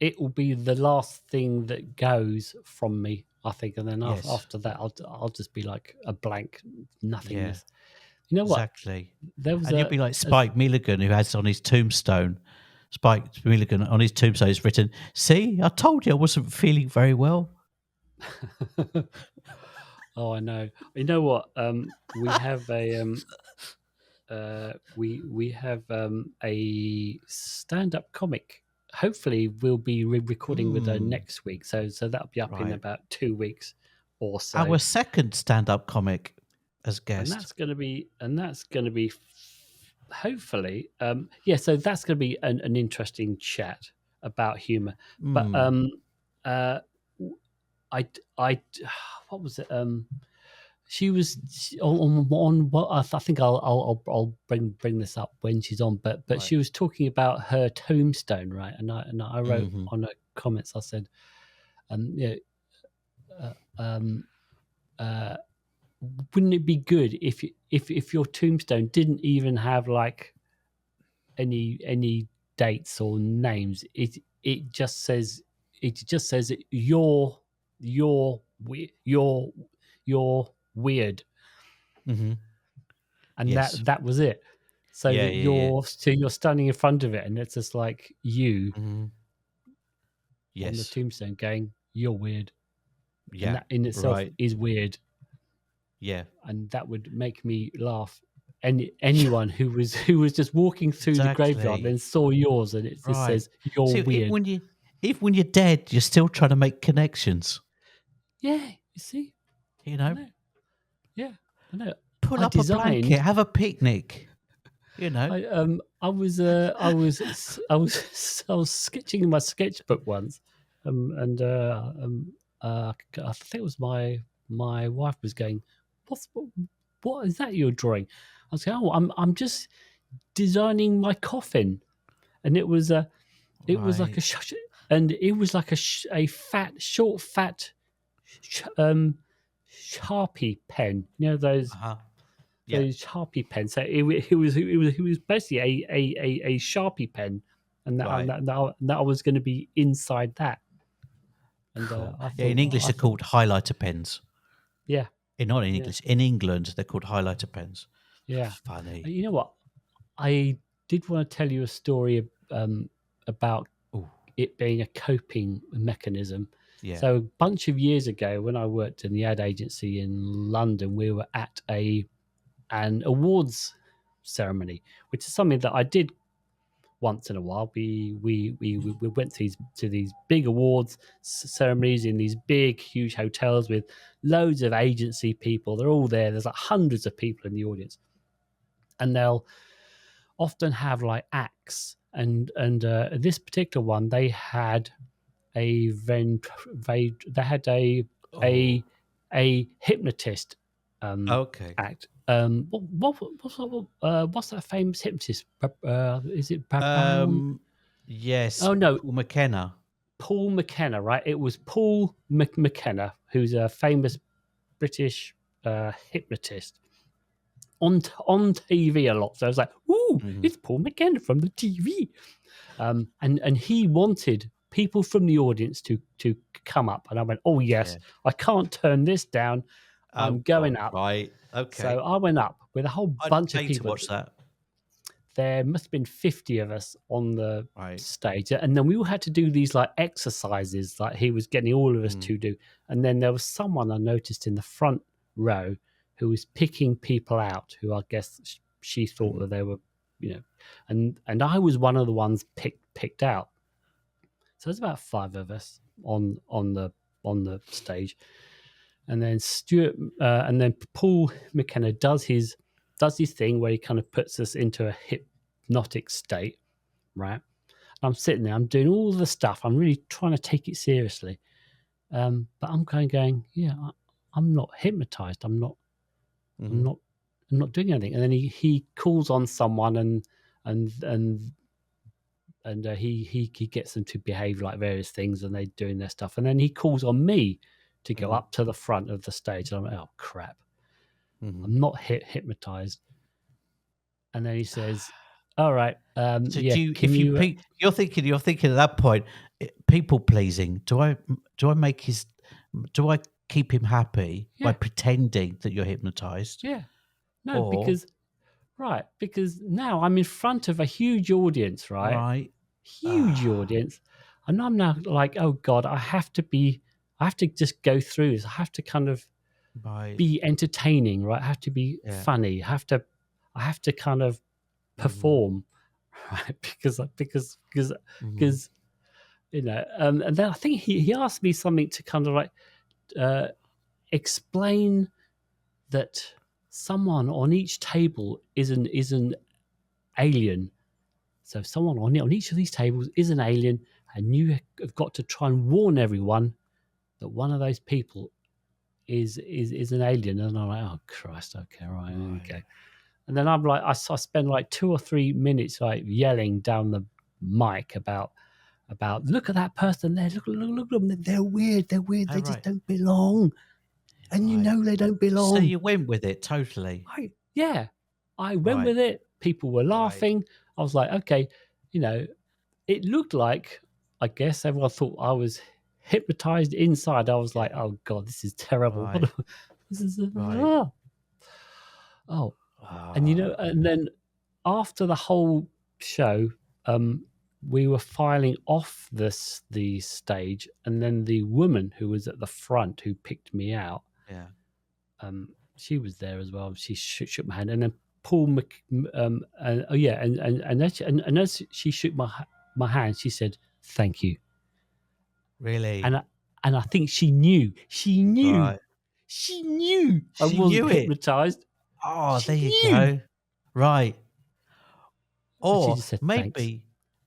S1: it will be the last thing that goes from me. I think, and then
S2: Yes.
S1: after that, I'll just be like a blank
S2: Yeah,
S1: nothingness. You know what?
S2: exactly.
S1: There was
S2: And you'll
S1: a,
S2: be like
S1: a
S2: Spike Milligan, who has on his tombstone. Spike Milligan on his tombstone is written, "See, I told you I wasn't feeling very well."
S1: Oh, I know. You know what? We have a stand-up comic. Hopefully, we'll be recording with her
S2: Hmm.
S1: next week. So that'll be up in
S2: Right.
S1: about 2 weeks or so.
S2: Our second stand-up comic as
S1: And
S2: guest.
S1: that's gonna be hopefully yeah, so that's gonna be an interesting chat about humor. But
S2: Hmm.
S1: uh I I what was it? She was on what I think I'll bring this up when she's on, but
S2: Right.
S1: she was talking about her tombstone, right? And I wrote
S2: Hmm.
S1: on her comments, I said, yeah, um uh wouldn't it be good if your tombstone didn't even have like any dates or names? It just says you're you're weird,
S2: Hmm.
S1: and
S2: Yes.
S1: that was it. So
S2: Yeah.
S1: that
S2: Yeah. Yeah.
S1: you're standing in front of it, and it's just like you
S2: Hmm.
S1: on the
S2: Yes.
S1: tombstone going, "You're weird," and
S2: Yeah.
S1: that in itself
S2: Right.
S1: is weird,
S2: Yeah.
S1: and that would make me laugh. Anyone who was just walking through the graveyard
S2: Exactly.
S1: then saw yours, and it just
S2: Right.
S1: says, "You're
S2: So
S1: weird."
S2: even when you're dead, you're still trying to make connections.
S1: Yeah, you see,
S2: You
S1: I
S2: know,
S1: know. Yeah, I know.
S2: pull
S1: I
S2: up a blanket,
S1: designed.
S2: have a picnic. You know.
S1: I was sketching in my sketchbook once, and I think it was my wife was going, what is that you're drawing? I was going, oh, I'm just designing my coffin, and it was like
S2: Right.
S1: a fat sh- um Sharpie pen,
S2: Uh huh. Yeah.
S1: those Sharpie pens. So it was basically a Sharpie pen, and
S2: Right.
S1: that I was going to be inside that. And
S2: Cool.
S1: I
S2: Yeah. In
S1: thought,
S2: English, they're called highlighter pens.
S1: yeah,
S2: Not in
S1: yeah,
S2: English. In England, they're called highlighter pens.
S1: yeah. And
S2: Funny.
S1: you know what? I did want to tell you a story about
S2: Oh.
S1: it being a coping mechanism.
S2: Yeah.
S1: So a bunch of years ago, when I worked in the ad agency in London, we were at an awards ceremony, which is something that I did once in a while. We went to these big awards ceremonies in these big, huge hotels with loads of agency people. They're all there. There's like hundreds of people in the audience, and they'll often have like acts. And this particular one, they had a they had
S2: Oh.
S1: a a hypnotist
S2: Okay.
S1: act. What's that famous hypnotist? Is it Brown?
S2: Um. Yes.
S1: Oh no,
S2: Paul McKenna.
S1: Paul McKenna, right? It was Paul McKenna, who's a famous British hypnotist on TV a lot. So I was like, "Ooh,
S2: Hmm.
S1: it's Paul McKenna from the TV," and he wanted people from the audience to come up, and I went, "Oh yes,
S2: Yeah.
S1: I can't turn this down. I'm
S2: Oh
S1: going
S2: God.
S1: up."
S2: Right.
S1: So
S2: Okay.
S1: I went up with a whole
S2: I'd
S1: bunch of
S2: pay to
S1: people.
S2: watch that.
S1: There must have been 50 of us on the
S2: Right.
S1: stage, and then we all had to do these like exercises like he was getting all of us
S2: Mm.
S1: to do. And then there was someone I noticed in the front row who was picking people out who I guess she thought
S2: Mm.
S1: that they were, you know, and I was one of the ones picked out. So there's about 5 of us on the stage, and then and then Paul McKenna does his thing where he kind of puts us into a hypnotic state, right? I'm sitting there, I'm doing all the stuff, I'm really trying to take it seriously, but I'm going, yeah, I'm not hypnotized, I'm
S2: Hmm.
S1: not, I'm not doing anything. And then he calls on someone, and and he gets them to behave like various things, and they're doing their stuff, and then he calls on me to go
S2: Hmm.
S1: up to the front of the stage, and I'm like, oh crap,
S2: Hmm.
S1: I'm not hypnotized. And then he says, "All right,
S2: So
S1: yeah,
S2: do you?
S1: can
S2: If you
S1: you?"
S2: pe- you're thinking at that point, people pleasing. Do I make his? Do I keep him happy by
S1: Yeah,
S2: pretending that you're hypnotized,
S1: yeah, no,
S2: or
S1: because now I'm in front of a huge audience, right?
S2: right?
S1: Huge audience, and I'm now like, oh god, I have to just go through this. I have to kind of.
S2: Right.
S1: be entertaining, right? I have to be
S2: Yeah.
S1: funny. I have to kind of
S2: Mm-hmm.
S1: perform, right? Because
S2: Mm-hmm.
S1: because and then I think he asked me something to kind of like uh, explain that someone on each table is an alien. So someone on each of these tables is an alien, and you have got to try and warn everyone that one of those people is an alien. And I'm like, oh Christ, okay, right,
S2: Right.
S1: okay. And then I'm like, I spend like 2 or 3 minutes like yelling down the mic about look at that person there, look at them, they're weird,
S2: Oh,
S1: they just
S2: right.
S1: don't belong, and you
S2: Right.
S1: know they don't
S2: So
S1: belong.
S2: you went with it totally.
S1: Yeah, I went
S2: Right.
S1: with it. People were
S2: Right.
S1: laughing. I was like, okay, you know, it looked like, I guess everyone thought I was hypnotized inside. I was like,
S2: Yeah.
S1: oh God, this is terrible.
S2: Right.
S1: This is,
S2: Right.
S1: oh, and
S2: Ah.
S1: and then after the whole show, um, we were filing off the stage, and then the woman who was at the front who picked me out,
S2: Yeah.
S1: she was there as well. She shook my hand, and then Paul, oh yeah, and as she shook my hand, she said, "Thank you." And
S2: Really.
S1: I think
S2: Right.
S1: she knew I
S2: She
S1: wasn't
S2: knew it.
S1: hypnotized.
S2: Oh,
S1: She
S2: there you
S1: knew,
S2: go. Right.
S1: and she
S2: Or
S1: just said thanks.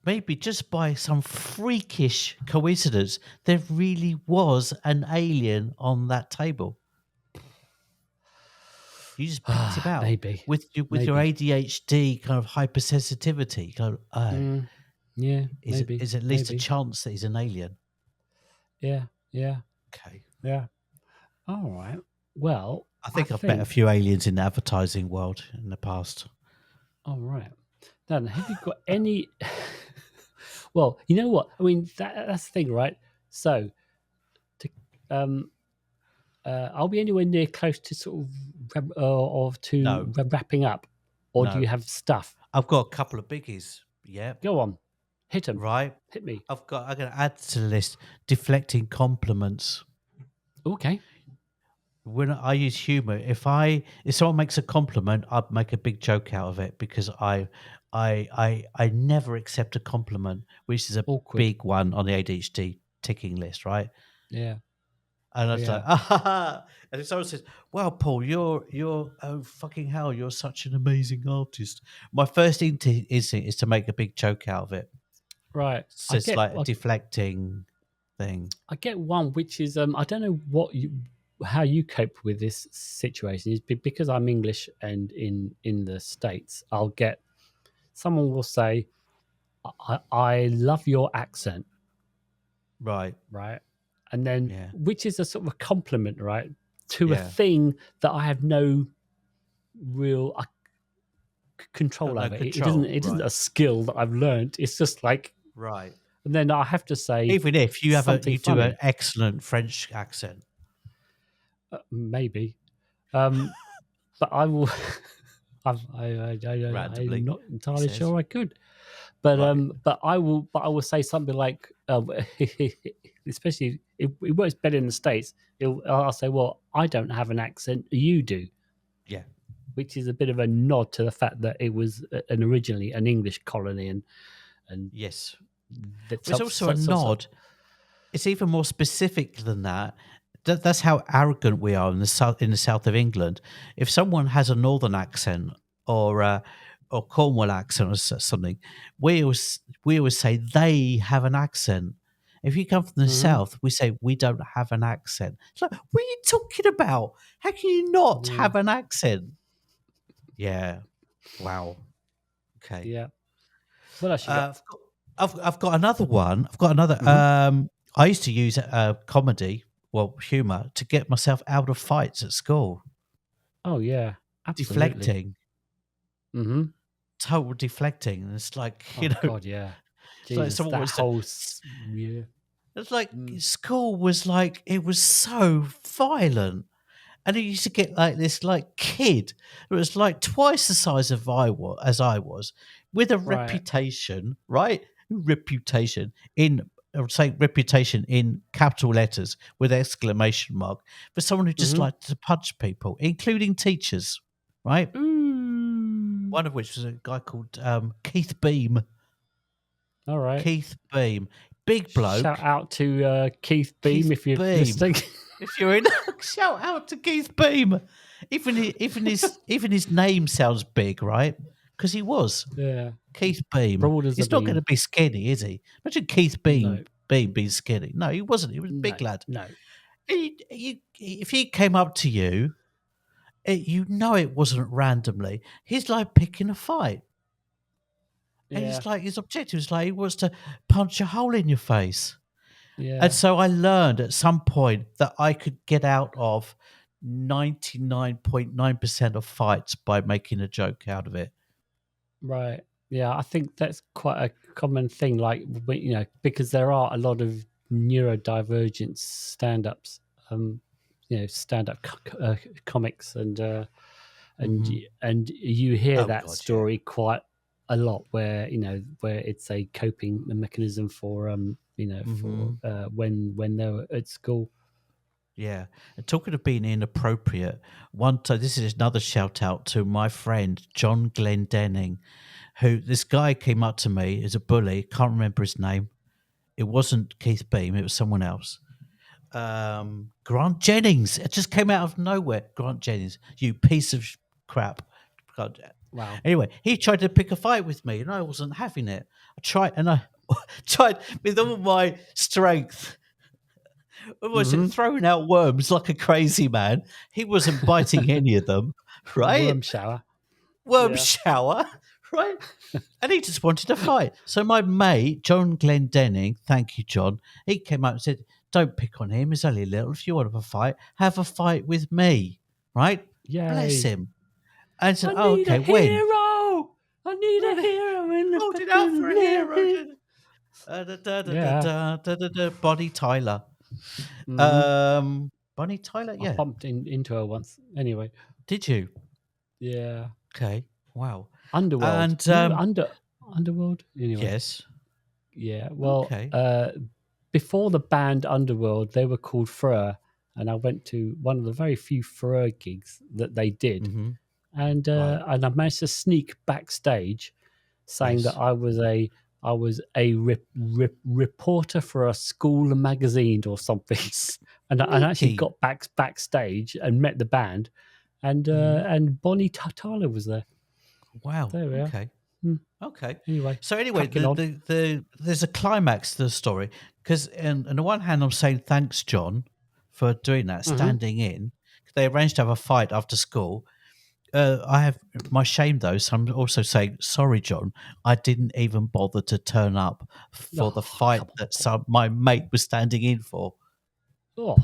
S2: maybe just by some freakish coincidence, there really was an alien on that table. You just picked him out
S1: Maybe,
S2: with your
S1: maybe,
S2: ADHD kind of hypersensitivity. Go, oh,
S1: yeah, maybe,
S2: is at least a
S1: maybe,
S2: chance that he's an alien.
S1: yeah, yeah,
S2: Okay.
S1: yeah. All right. Well,
S2: I
S1: I
S2: think I've met a
S1: think.
S2: few aliens in the advertising world in the past.
S1: All right. Then, have you got any? Well, you know what? I mean, that's the thing, right? So, to, um, are we anywhere near close to sort of
S2: No,
S1: wrapping up, or do
S2: no.
S1: you have stuff?
S2: I've got a couple of biggies. Yep.
S1: Go on, hit them,
S2: Right.
S1: hit me.
S2: I'm gonna add to the list deflecting compliments.
S1: Okay.
S2: When I use humor, if someone makes a compliment, I'd make a big joke out of it because I never accept a compliment, which is a
S1: Awkward.
S2: big one on the ADHD ticking list, right?
S1: Yeah.
S2: And I was like,
S1: Yeah.
S2: ah, ha, ha. And if someone says, "Wow, Paul, you're oh fucking hell, you're such an amazing artist," my first instinct is to make a big joke out of it.
S1: Right.
S2: So it's like a deflecting thing.
S1: I get one, which is I don't know how you cope with this situation. Is because I'm English and in the States, I'll get someone will say, I love your accent,
S2: Right.
S1: right? And then,
S2: Yeah.
S1: which is a sort of a compliment, right? To a
S2: Yeah.
S1: thing that I have no real
S2: Got
S1: control
S2: no
S1: over.
S2: control.
S1: It isn't
S2: Right.
S1: a skill that I've learned. It's just like,
S2: Right.
S1: and then I have to say
S2: Even if
S1: something
S2: you do an
S1: funny,
S2: excellent French accent.
S1: maybe. But I will. I'm
S2: Randomly,
S1: not
S2: he
S1: entirely
S2: says.
S1: sure I could.
S2: Right.
S1: But I will say something like, especially it works better in the States. I'll say, well, I don't have an accent, you do,
S2: Yeah.
S1: which is a bit of a nod to the fact that it was an originally an English colony, and
S2: Yes.
S1: that
S2: Well, it's also a
S1: so.
S2: nod. It's even more specific than that. That's how arrogant we are in the south of England. If someone has a northern accent or Cornwall accent or something, we always say they have an accent. If you come from the
S1: Mhm.
S2: south, we say we don't have an accent. It's like, what are you talking about? How can you not
S1: Yeah,
S2: have an accent? Yeah. Wow. Okay.
S1: yeah. What else you got?
S2: I've got another one. I've got another.
S1: Hmm.
S2: I used to use comedy, well, humor, to get myself out of fights at school.
S1: Oh yeah, absolutely.
S2: Deflecting,
S1: Hmm.
S2: total deflecting, and it's like
S1: Oh God, yeah.
S2: it's like
S1: Jesus,
S2: someone
S1: that
S2: wants to.
S1: whole yeah.
S2: It's like
S1: Mm.
S2: school was like it was so violent, and I used to get like this like kid who was like twice the size of as I was, with a
S1: Right.
S2: reputation, right? Reputation in would say reputation in capital letters with exclamation mark for someone who just
S1: Mhm.
S2: liked to punch people, including teachers, right?
S1: Ooh.
S2: One of which was a guy called Keith Beam.
S1: All right.
S2: Keith Beam, big
S1: Shout
S2: bloke.
S1: out to Keith Beam
S2: Keith
S1: if you're
S2: Beam.
S1: listening.
S2: If you're in, shout out to Keith Beam. Even his name sounds big, right? Because he was
S1: Yeah.
S2: Keith Beam.
S1: Broad as a
S2: He's not going to
S1: beam.
S2: be skinny, is he? Imagine Keith
S1: No.
S2: Beam being skinny. No, he wasn't. He was a
S1: No.
S2: big lad.
S1: No.
S2: If he came up to you, you know it wasn't randomly. He's like picking a fight. And
S1: Yeah.
S2: it's like his objective is like he wants to punch a hole in your face. And
S1: Yeah.
S2: so I learned at some point that I could get out of 99.9% of fights by making a joke out of it.
S1: Right. Yeah, I think that's quite a common thing. Like, because there are a lot of neurodivergent stand-ups, stand-up comics, and
S2: Mhm.
S1: and you hear
S2: Oh
S1: that
S2: god, yeah.
S1: story quite a lot, where where it's a coping mechanism for
S2: Mhm.
S1: when they're at school.
S2: Yeah. And talking of being inappropriate, one time this is another shout out to my friend John Glendenning, who this guy came up to me as a bully, can't remember his name. It wasn't Keith Beam, it was someone else. Grant Jennings. It just came out of nowhere. Grant Jennings, you piece of crap. God.
S1: Wow.
S2: Anyway, he tried to pick a fight with me, and I wasn't having it. I tried, and I tried with all my strength. What was it?
S1: Hmm.
S2: Throwing out worms like a crazy man. He wasn't biting any of them, right?
S1: Worm shower.
S2: Worm
S1: Yeah.
S2: shower, right? And he just wanted to fight. So my mate, John Glendenning, thank you, John, he came up and said, don't pick on him. He's only little. If you want to have a fight, have a fight with me, right? Bless
S1: Yay.
S2: him. And I said,
S1: I
S2: oh,
S1: need a
S2: okay, when?
S1: hero. I need a hero in the
S2: Hold it out for a hero.
S1: fucking. Yeah.
S2: Bonnie Tyler.
S1: Hmm.
S2: Bonnie Tyler?
S1: I
S2: Yeah.
S1: bumped into her once. Anyway.
S2: Did you?
S1: Yeah.
S2: Okay. Wow.
S1: Underworld.
S2: And
S1: Remember Underworld? Anyway.
S2: yes.
S1: Yeah. Well,
S2: Okay.
S1: before the band Underworld, they were called Freur, and I went to one of the very few Freur gigs that they did,
S2: Mm-hmm.
S1: and
S2: Right.
S1: I managed to sneak backstage, saying that
S2: Yes.
S1: I was a reporter for a school magazine or something, and I actually
S2: Sneaky.
S1: got backstage and met the band,
S2: Mhm.
S1: and Bonnie Tyler was there.
S2: Wow.
S1: There we are.
S2: Okay.
S1: Hmm.
S2: Okay.
S1: Anyway,
S2: So anyway,
S1: cracking on.
S2: there's a climax to the story because on the one hand, I'm saying thanks, John, for doing that,
S1: Hmm.
S2: standing in. They arranged to have a fight after school. I have my shame though, so I'm also saying sorry, John. I didn't even bother to turn up for the
S1: Oh,
S2: fight
S1: come on,
S2: that
S1: Paul.
S2: my mate was standing in for.
S1: Oh,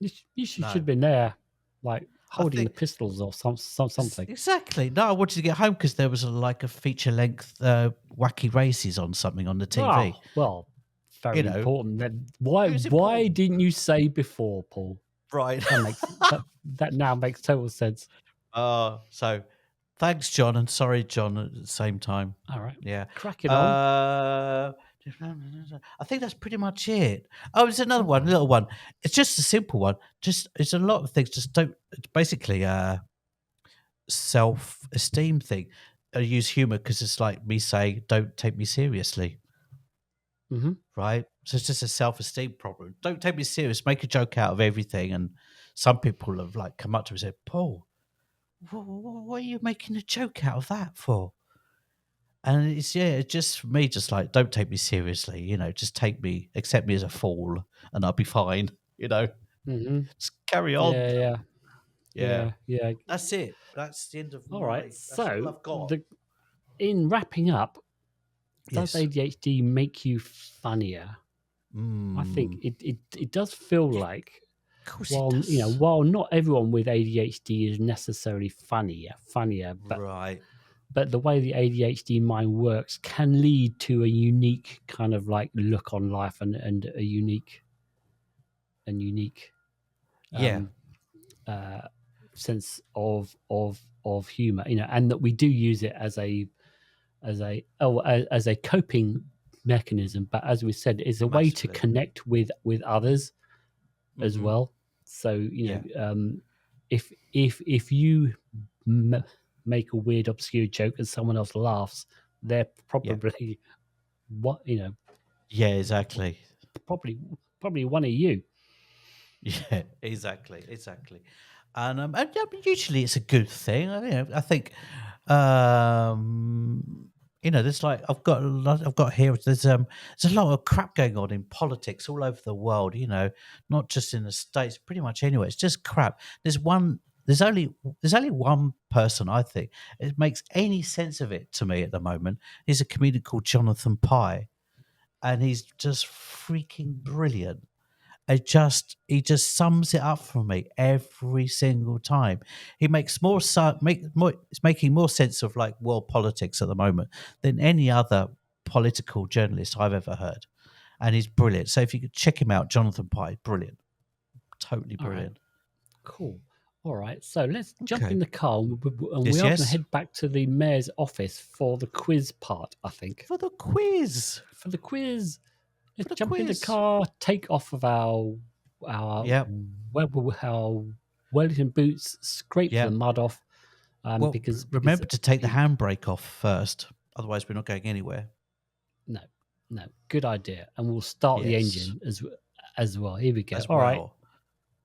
S1: you should
S2: No,
S1: have been there, like
S2: I
S1: holding the
S2: think
S1: pistols or something.
S2: exactly. No, I wanted to get home because there was like a feature length wacky races on something on the TV.
S1: Oh, well,
S2: You
S1: very
S2: know,
S1: important. Then
S2: it was
S1: why
S2: important,
S1: didn't you say before, Paul?
S2: right?
S1: That makes that now makes total sense.
S2: So thanks, John, and sorry, John, at the same time.
S1: All right,
S2: Yeah.
S1: cracking on.
S2: Uh, I think that's pretty much it. Oh, there's another one, a
S1: Oh,
S2: little one. It's just a simple one. Just it's a lot of things. Just don't. It's basically a self-esteem thing. I use humor because it's like me saying, "Don't take me seriously,"
S1: mm-hmm.
S2: right? So it's just a self-esteem problem. Don't take me serious. Make a joke out of everything. And some people have like come up to me and said, "Paul, what are you making a joke out of that for?" And it's just for me, just like, don't take me seriously, just take me, accept me as a fool, and I'll be fine,
S1: Mm-hmm.
S2: just carry on.
S1: Yeah, yeah,
S2: Yeah,
S1: yeah, yeah.
S2: that's it. That's the end of
S1: All right.
S2: that's all
S1: So
S2: I've got.
S1: in wrapping up, does
S2: Yes.
S1: ADHD make you funnier? I think
S2: Mm,
S1: it does feel
S2: yeah,
S1: like,
S2: of course it does.
S1: while not everyone with ADHD is necessarily funnier,
S2: Right.
S1: but the way the ADHD mind works can lead to a unique kind of like look on life, and a unique
S2: Yeah.
S1: um, uh, sense of humor, and that we do use it as a coping mechanism, but as we said, it's a way to
S2: Massively.
S1: connect with others as
S2: Hmm.
S1: well. So
S2: Yeah.
S1: if you make a weird obscure joke and someone else laughs, they're
S2: Yeah.
S1: probably what
S2: Yeah, exactly.
S1: probably one of you.
S2: Yeah, exactly. And yeah, but usually it's a good thing. I think, there's like I've got here. There's a lot of crap going on in politics all over the world. Not just in the States, pretty much anywhere. It's just crap. There's only one person I think it makes any sense of it to me at the moment. He's a comedian called Jonathan Pye, and he's just freaking brilliant. He just sums it up for me every single time. He makes it's making more sense of like world politics at the moment than any other political journalist I've ever heard, and he's brilliant. So if you could check him out, Jonathan Pye, brilliant, totally
S1: All right,
S2: brilliant.
S1: cool. All right, so let's jump in
S2: Okay.
S1: the car, and we
S2: Yes,
S1: are going to
S2: yes.
S1: head back to the mayor's office for the quiz part. I think
S2: For the quiz.
S1: for the quiz.
S2: For
S1: Let's
S2: the
S1: jump in the
S2: quiz.
S1: car, take off of our
S2: Yep.
S1: our Wellington boots, scrape the
S2: Yep.
S1: mud off,
S2: Well,
S1: because
S2: remember to take the
S1: it,
S2: handbrake off first, otherwise we're not going anywhere.
S1: no, no, good idea, and we'll start the
S2: Yes,
S1: engine as well. Here we go.
S2: as
S1: All right,
S2: well,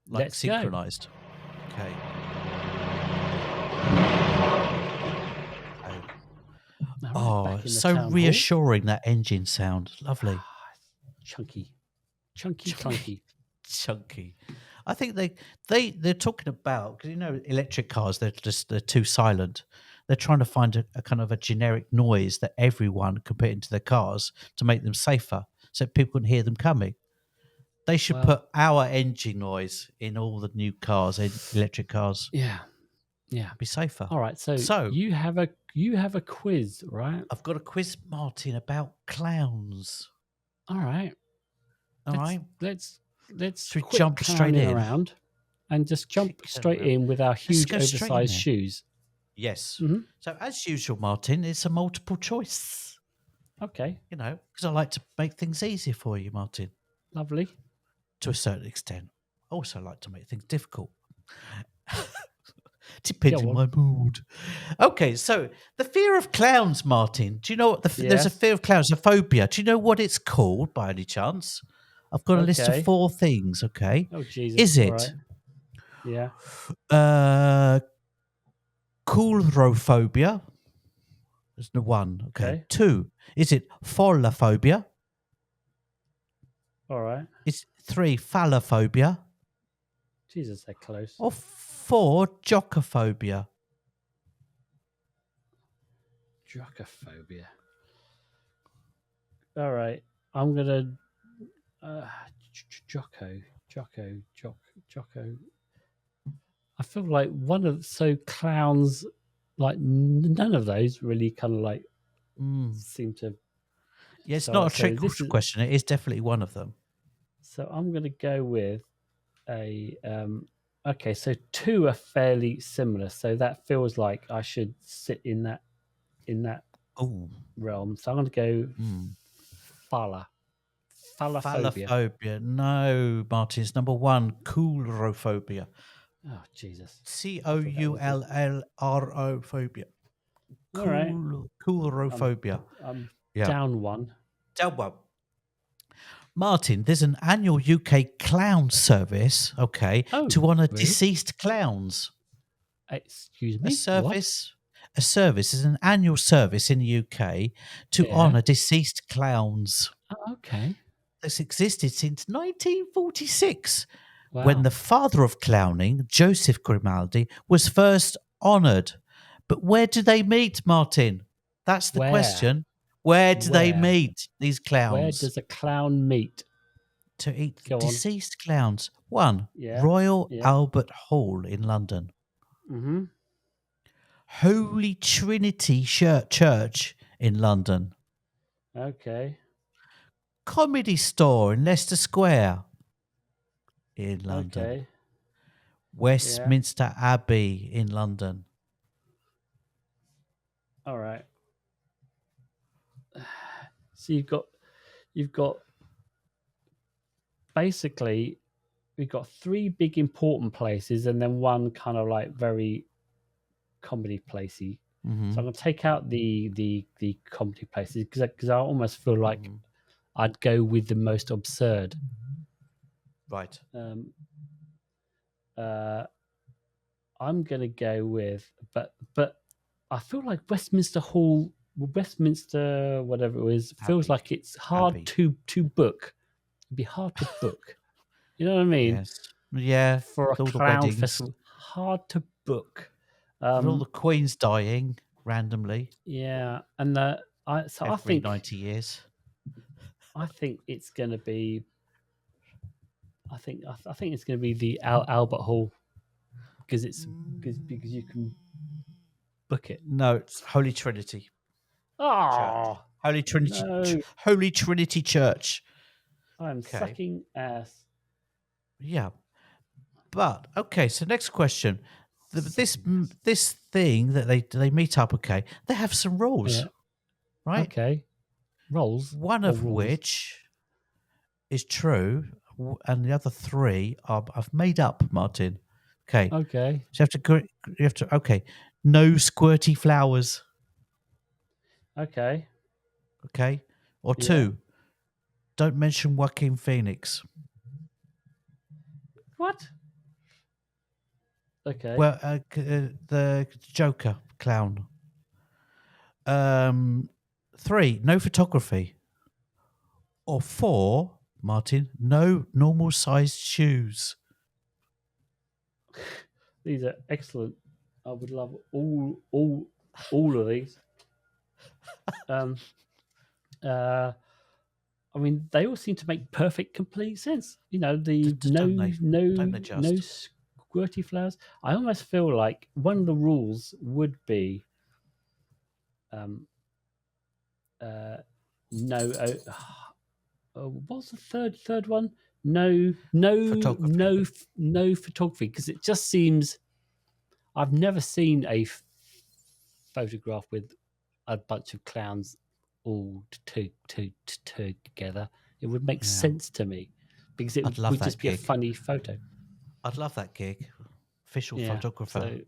S2: like
S1: let's go.
S2: synchronized. Okay. Okay.
S1: All right,
S2: Oh,
S1: back in the
S2: so
S1: town hall.
S2: reassuring, that engine sound. Lovely.
S1: Chunky,
S2: Chunky.
S1: clunky.
S2: Chunky. I think they're talking about, because electric cars, they're too silent. They're trying to find a kind of a generic noise that everyone can put into their cars to make them safer, so people can hear them coming. They should
S1: Well,
S2: put our engine noise in all the new cars, electric cars.
S1: yeah, yeah.
S2: Be safer.
S1: All right, so
S2: So
S1: you have a quiz, right?
S2: I've got a quiz, Martin, about clowns.
S1: All right.
S2: All right.
S1: Let's
S2: Should we
S1: quit
S2: jump straight
S1: clowning
S2: in?
S1: around and just jump
S2: Turn
S1: straight
S2: around.
S1: in with our
S2: Let's
S1: huge
S2: go straight in
S1: oversized
S2: there.
S1: shoes.
S2: Yes.
S1: Hmm.
S2: So as usual, Martin, it's a multiple choice.
S1: Okay,
S2: Because I like to make things easier for you, Martin,
S1: lovely.
S2: to a certain extent. I also like to make things difficult, depending
S1: Go
S2: on my mood. Okay, so the fear of clowns, Martin. Do you know what there's a
S1: Yes.
S2: fear of clowns, a phobia? Do you know what it's called by any chance? I've got a list of
S1: Okay.
S2: 4 things. Okay,
S1: Oh Jesus.
S2: is
S1: All
S2: it
S1: right. Yeah.
S2: coulrophobia? There's the 1. Okay.
S1: Okay.
S2: 2, is it pholophobia?
S1: All right.
S2: Is 3, phallophobia?
S1: Jesus, they're close.
S2: Or 4, jockophobia?
S1: Dracophobia. All right. I'm gonna Jocko. I feel like clowns, like none of those really kind of like seem to.
S2: Yeah, it's
S1: So
S2: not a trick
S1: this is
S2: question. It is definitely one of them.
S1: so I'm gonna go with a okay. So 2 are fairly similar. So that feels like I should sit in that
S2: Oh,
S1: realm. So I'm gonna go phallophobia.
S2: phallophobia. No, Martin. It's number 1, coulrophobia.
S1: Oh Jesus!
S2: Coulro phobia.
S1: All right.
S2: Coulrophobia.
S1: I'm
S2: Yeah.
S1: down 1.
S2: Down 1. Martin, there's an annual UK clown service, okay,
S1: Oh,
S2: to honour
S1: really?
S2: deceased clowns.
S1: Excuse
S2: A
S1: me.
S2: service is an annual service in the UK to
S1: Yeah.
S2: honour deceased clowns.
S1: Oh, okay.
S2: That's existed since 1946,
S1: Wow.
S2: when the father of clowning, Joseph Grimaldi, was first honoured. But where do they meet, Martin? That's the
S1: Where?
S2: question. Where do they
S1: Where?
S2: meet, these
S1: Where
S2: clowns?
S1: does a clown meet?
S2: To eat
S1: Go on.
S2: deceased clowns. 1,
S1: Yeah.
S2: Royal
S1: Yeah.
S2: Albert Hall in London.
S1: Mm-hmm.
S2: Holy Trinity Church in London.
S1: Okay.
S2: Comedy Store in Leicester Square in London.
S1: Okay.
S2: Westminster Abbey in London.
S1: All right. So you've got you've got basically we've got three big important places and then one kind of like very comedy placey.
S2: Mm-hmm.
S1: So I'm gonna take out the comedy places because I almost feel like I'd go with the most absurd.
S2: Right.
S1: I'm gonna go with, but I feel like Westminster Hall, Westminster, whatever it is, feels
S2: Happy.
S1: like it's hard
S2: Happy.
S1: to book. It'd be hard to book. You know what I mean?
S2: Yes. Yeah.
S1: For a
S2: With all the
S1: clown
S2: weddings.
S1: festival, hard to book.
S2: With all the queens dying randomly
S1: Yeah, and I
S2: every 90 years.
S1: I think it's going to be. I think it's going to be the Albert Hall because because you can book it.
S2: No, it's Holy Trinity Church.
S1: Oh
S2: Holy Trinity Church.
S1: I'm sucking ass.
S2: Yeah. But okay, so next question. This thing that they meet up, okay, they have some rules.
S1: Yeah.
S2: Right?
S1: Okay. Rolls.
S2: One of which is true, and the other three I've made up, Martin. Okay.
S1: Okay.
S2: So you have to okay. No squirty flowers.
S1: Okay.
S2: Okay. Or two. Don't mention Joaquin Phoenix.
S1: What? Okay.
S2: Well, the Joker clown. 3, no photography. Or 4, Martin, no normal sized shoes.
S1: These are excellent. I would love all of these. I mean, they all seem to make perfect, complete sense. You know, the
S2: Don't they
S1: no
S2: just?
S1: squirty flowers. I almost feel like one of the rules would be, no. What's the third one? No photography because it just seems. I've never seen a photograph with a bunch of clowns all together. It would make sense to me because it would just be a funny photo.
S2: I'd love that gig. Official photographer.
S1: So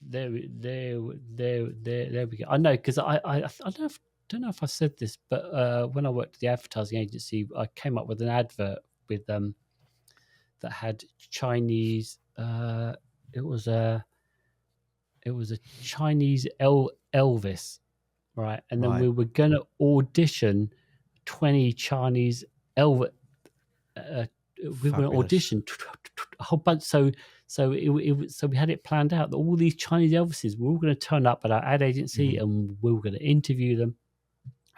S1: there we go. I know because I don't know if I said this, but when I worked at the advertising agency, I came up with an advert with that had Chinese. It was a Chinese Elvis, right? And then we were going to audition 20 Chinese Elvis. We were going to audition a whole bunch. So we had it planned out that all these Chinese Elvises were all going to turn up at our ad agency, and we were going to interview them.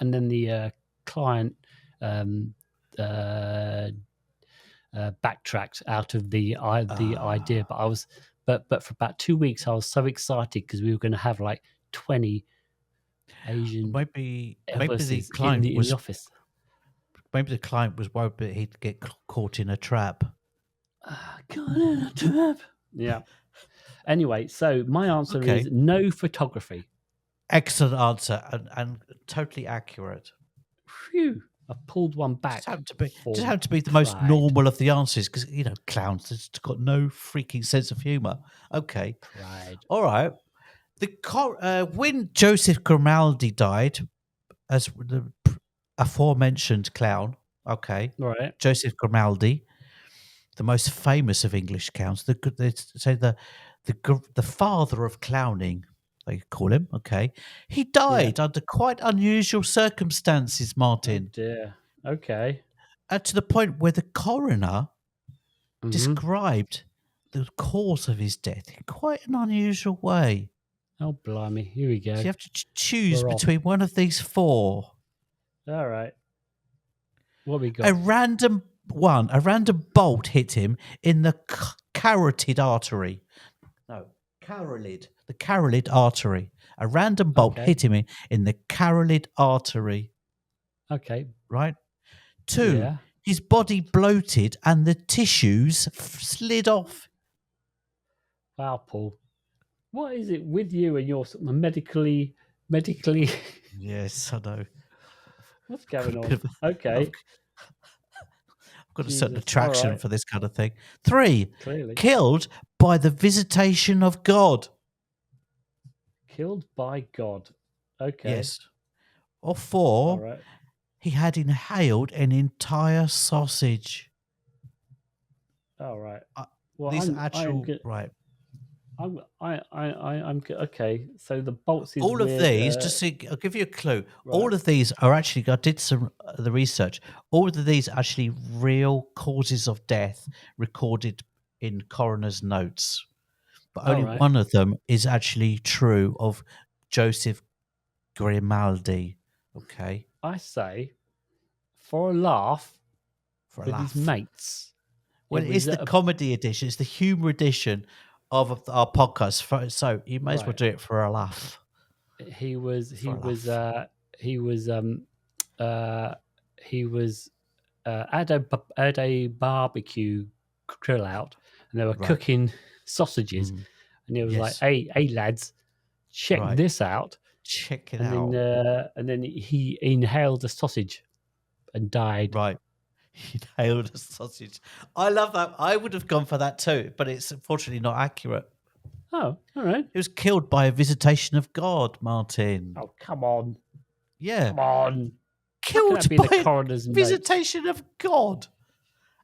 S1: And then the client backtracked out of the idea. But for about 2 weeks, I was so excited because we were going to have like 20 Asian
S2: maybe
S1: Elvises
S2: the client
S1: in
S2: was
S1: the office.
S2: Maybe the client was worried that he'd get caught in a trap.
S1: Caught in a trap. Yeah. Anyway, so my answer is no photography.
S2: Excellent answer and totally accurate.
S1: Phew. I pulled one back.
S2: Just happened to be the most normal of the answers because, you know, clowns have got no freaking sense of humour. Okay.
S1: Pride.
S2: All right. When Joseph Grimaldi died, as the aforementioned clown, okay,
S1: right,
S2: Joseph Grimaldi, the most famous of English clowns, they say the father of clowning, they call him. Okay, he died under quite unusual circumstances, Martin.
S1: Oh dear. Okay.
S2: To the point where the coroner described the cause of his death in quite an unusual way.
S1: Oh blimey! Here we go.
S2: So you have to choose between one of these 4.
S1: All right. What we got?
S2: A random bolt hit him in the carotid artery. No, the carotid artery. A random bolt hit him in the carotid artery.
S1: Okay.
S2: Right? 2, his body bloated and the tissues slid off.
S1: Wow, Paul. What is it with you and your medically?
S2: Yes, I know.
S1: What's going
S2: Bit
S1: on?
S2: of
S1: Okay.
S2: I've got a certain
S1: Jesus. All
S2: attraction
S1: right.
S2: for this kind of thing. 3,
S1: Clearly.
S2: killed by the visitation of God.
S1: Killed by God. Okay.
S2: Yes. Or
S1: All
S2: 4,
S1: right.
S2: he had inhaled an entire sausage.
S1: All right.
S2: Uh,
S1: Well,
S2: These
S1: I am
S2: actual
S1: good.
S2: right.
S1: I'm good. Okay. So the bolts is
S2: All of
S1: with
S2: these, I'll give you a clue.
S1: right.
S2: All of these are actually, I did some the research. All of these are actually real causes of death recorded in coroner's notes, but
S1: All
S2: only
S1: right.
S2: one of them is actually true of Joseph Grimaldi. Okay,
S1: I say for a laugh
S2: for a
S1: with his
S2: laugh.
S1: mates.
S2: Well,
S1: It
S2: it
S1: was
S2: is the comedy edition. It's the humor edition of our podcast. So you may as well
S1: right.
S2: do it for a laugh.
S1: He was
S2: For a laugh.
S1: he was he was at a barbecue grill out, and they were
S2: Right.
S1: cooking sausages,
S2: Mm.
S1: and he was like,
S2: Yes.
S1: hey lads, check
S2: Right.
S1: this out."
S2: Check it
S1: And
S2: out.
S1: then he inhaled a sausage and died.
S2: Right. He nailed a sausage. I love that. I would have gone for that too, but it's unfortunately not accurate.
S1: Oh, all right.
S2: He was killed by a visitation of God, Martin.
S1: Oh, come on.
S2: Yeah.
S1: Come on. How can
S2: Killed
S1: that be in the
S2: by a
S1: coroner's notes?
S2: visitation of God.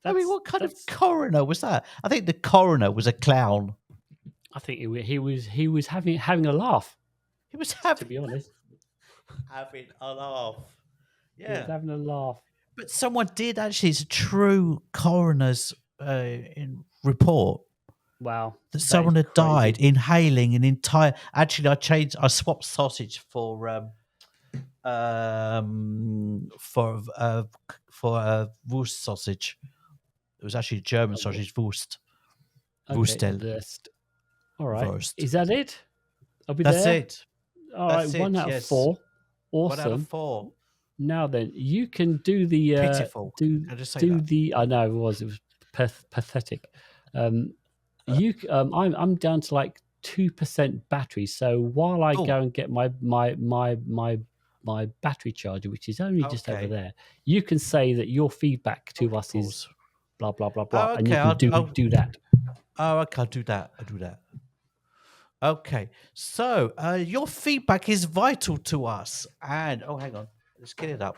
S2: I mean, what kind of
S1: That's
S2: coroner was that? I think the coroner was a clown.
S1: I think he was having a laugh,
S2: He was
S1: to be
S2: having
S1: honest.
S2: a laugh.
S1: He was
S2: Yeah.
S1: having a laugh.
S2: But someone did actually, it's a true coroner's report
S1: Wow.
S2: that
S1: That is
S2: someone had
S1: crazy.
S2: died inhaling an entire. Actually, I swapped sausage for Wurst sausage. It was actually German
S1: Okay.
S2: sausage, Wurst.
S1: Okay.
S2: Wurstel.
S1: All right.
S2: Wurst.
S1: Is that it? Are we
S2: That's
S1: there?
S2: it.
S1: All
S2: That's
S1: right. 1
S2: it,
S1: out of
S2: yes.
S1: 4. Awesome.
S2: 1 out of 4.
S1: Now then, you can do the
S2: Pitiful. Can I just say
S1: do
S2: that?
S1: the. I know it was pathetic. I'm down to like 2% battery. So while I
S2: Oh.
S1: go and get my battery charger, which is only just over
S2: Okay.
S1: there, you can say that your feedback to us is
S2: Pause.
S1: blah blah blah blah,
S2: Oh,
S1: and you
S2: okay.
S1: can do that.
S2: Oh, okay. I'll do that. Okay. So your feedback is vital to us. And hang on. Let's get it up.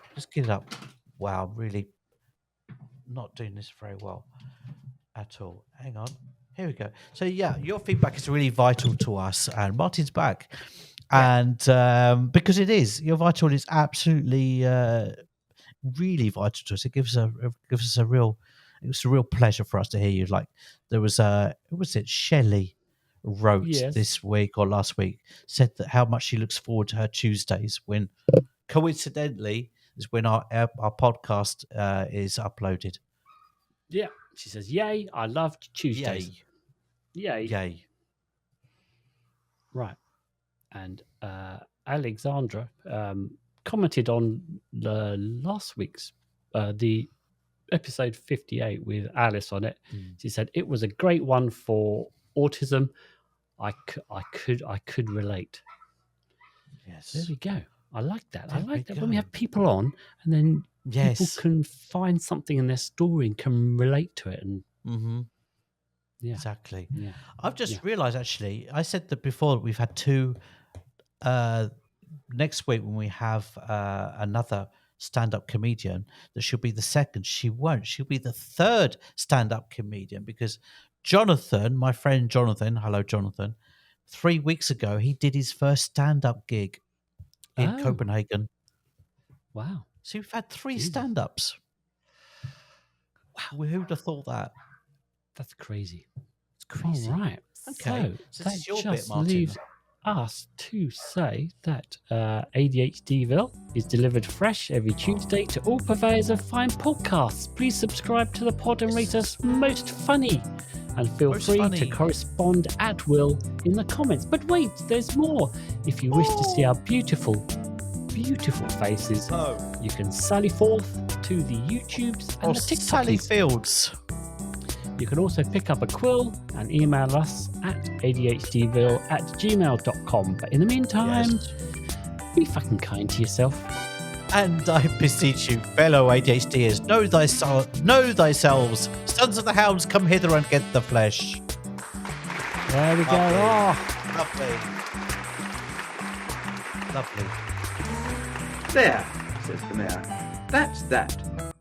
S2: Wow, I'm really not doing this very well at all. Hang on. Here we go. So yeah, your feedback is really vital to us. And Martin's back.
S1: Yeah.
S2: And because it is, your vital is absolutely really vital to us. It gives us a real pleasure for us to hear you. Like there was Shelley wrote
S1: Yes.
S2: this week or last week, said that how much she looks forward to her Tuesdays when coincidentally is when our podcast is uploaded.
S1: Yeah. She says, "Yay! I love Tuesdays. Yay!
S2: Yay.
S1: Right." And Alexandra commented on the last week's the episode 58 with Alice on it. She said it was a great one for autism. I could relate.
S2: Yes.
S1: There we go. I like that. I
S2: There we
S1: like that when we
S2: go.
S1: have people on and then
S2: Yes.
S1: people can find something in their story and can relate to it. And
S2: Mm-hmm.
S1: yeah,
S2: Exactly.
S1: yeah.
S2: I've just realised actually, I said that before we've had 2. Next week when we have another stand-up comedian, that she'll be the second. She won't. She'll be the third stand-up comedian because Jonathan, my friend Jonathan, hello Jonathan, 3 weeks ago he did his first stand-up gig in
S1: Oh.
S2: Copenhagen.
S1: Wow.
S2: So we've had 3
S1: Jesus.
S2: stand-ups. Wow, who'd have thought that?
S1: That's crazy.
S2: It's crazy.
S1: All right.
S2: Okay, so
S1: that
S2: this is your bit,
S1: just
S2: Martin.
S1: leaves us to say that ADHDville is delivered fresh every Tuesday to all purveyors of fine podcasts. Please subscribe to the pod and rate us most funny. And feel
S2: Most
S1: free
S2: funny.
S1: to correspond at will in the comments. But wait, there's more. If you wish to see our beautiful, beautiful faces, you can sally forth to the YouTubes and
S2: Or
S1: the TikToks.
S2: Sally Fields.
S1: You can also pick up a quill and email us at ADHDville@gmail.com. But in the meantime,
S2: Yes.
S1: be fucking kind to yourself.
S2: And I beseech you, fellow ADHDers, know thyselves. Sons of the hounds, come hither and get the flesh.
S1: There we go. Oh.
S2: Lovely.
S3: There, says the mayor. That's that.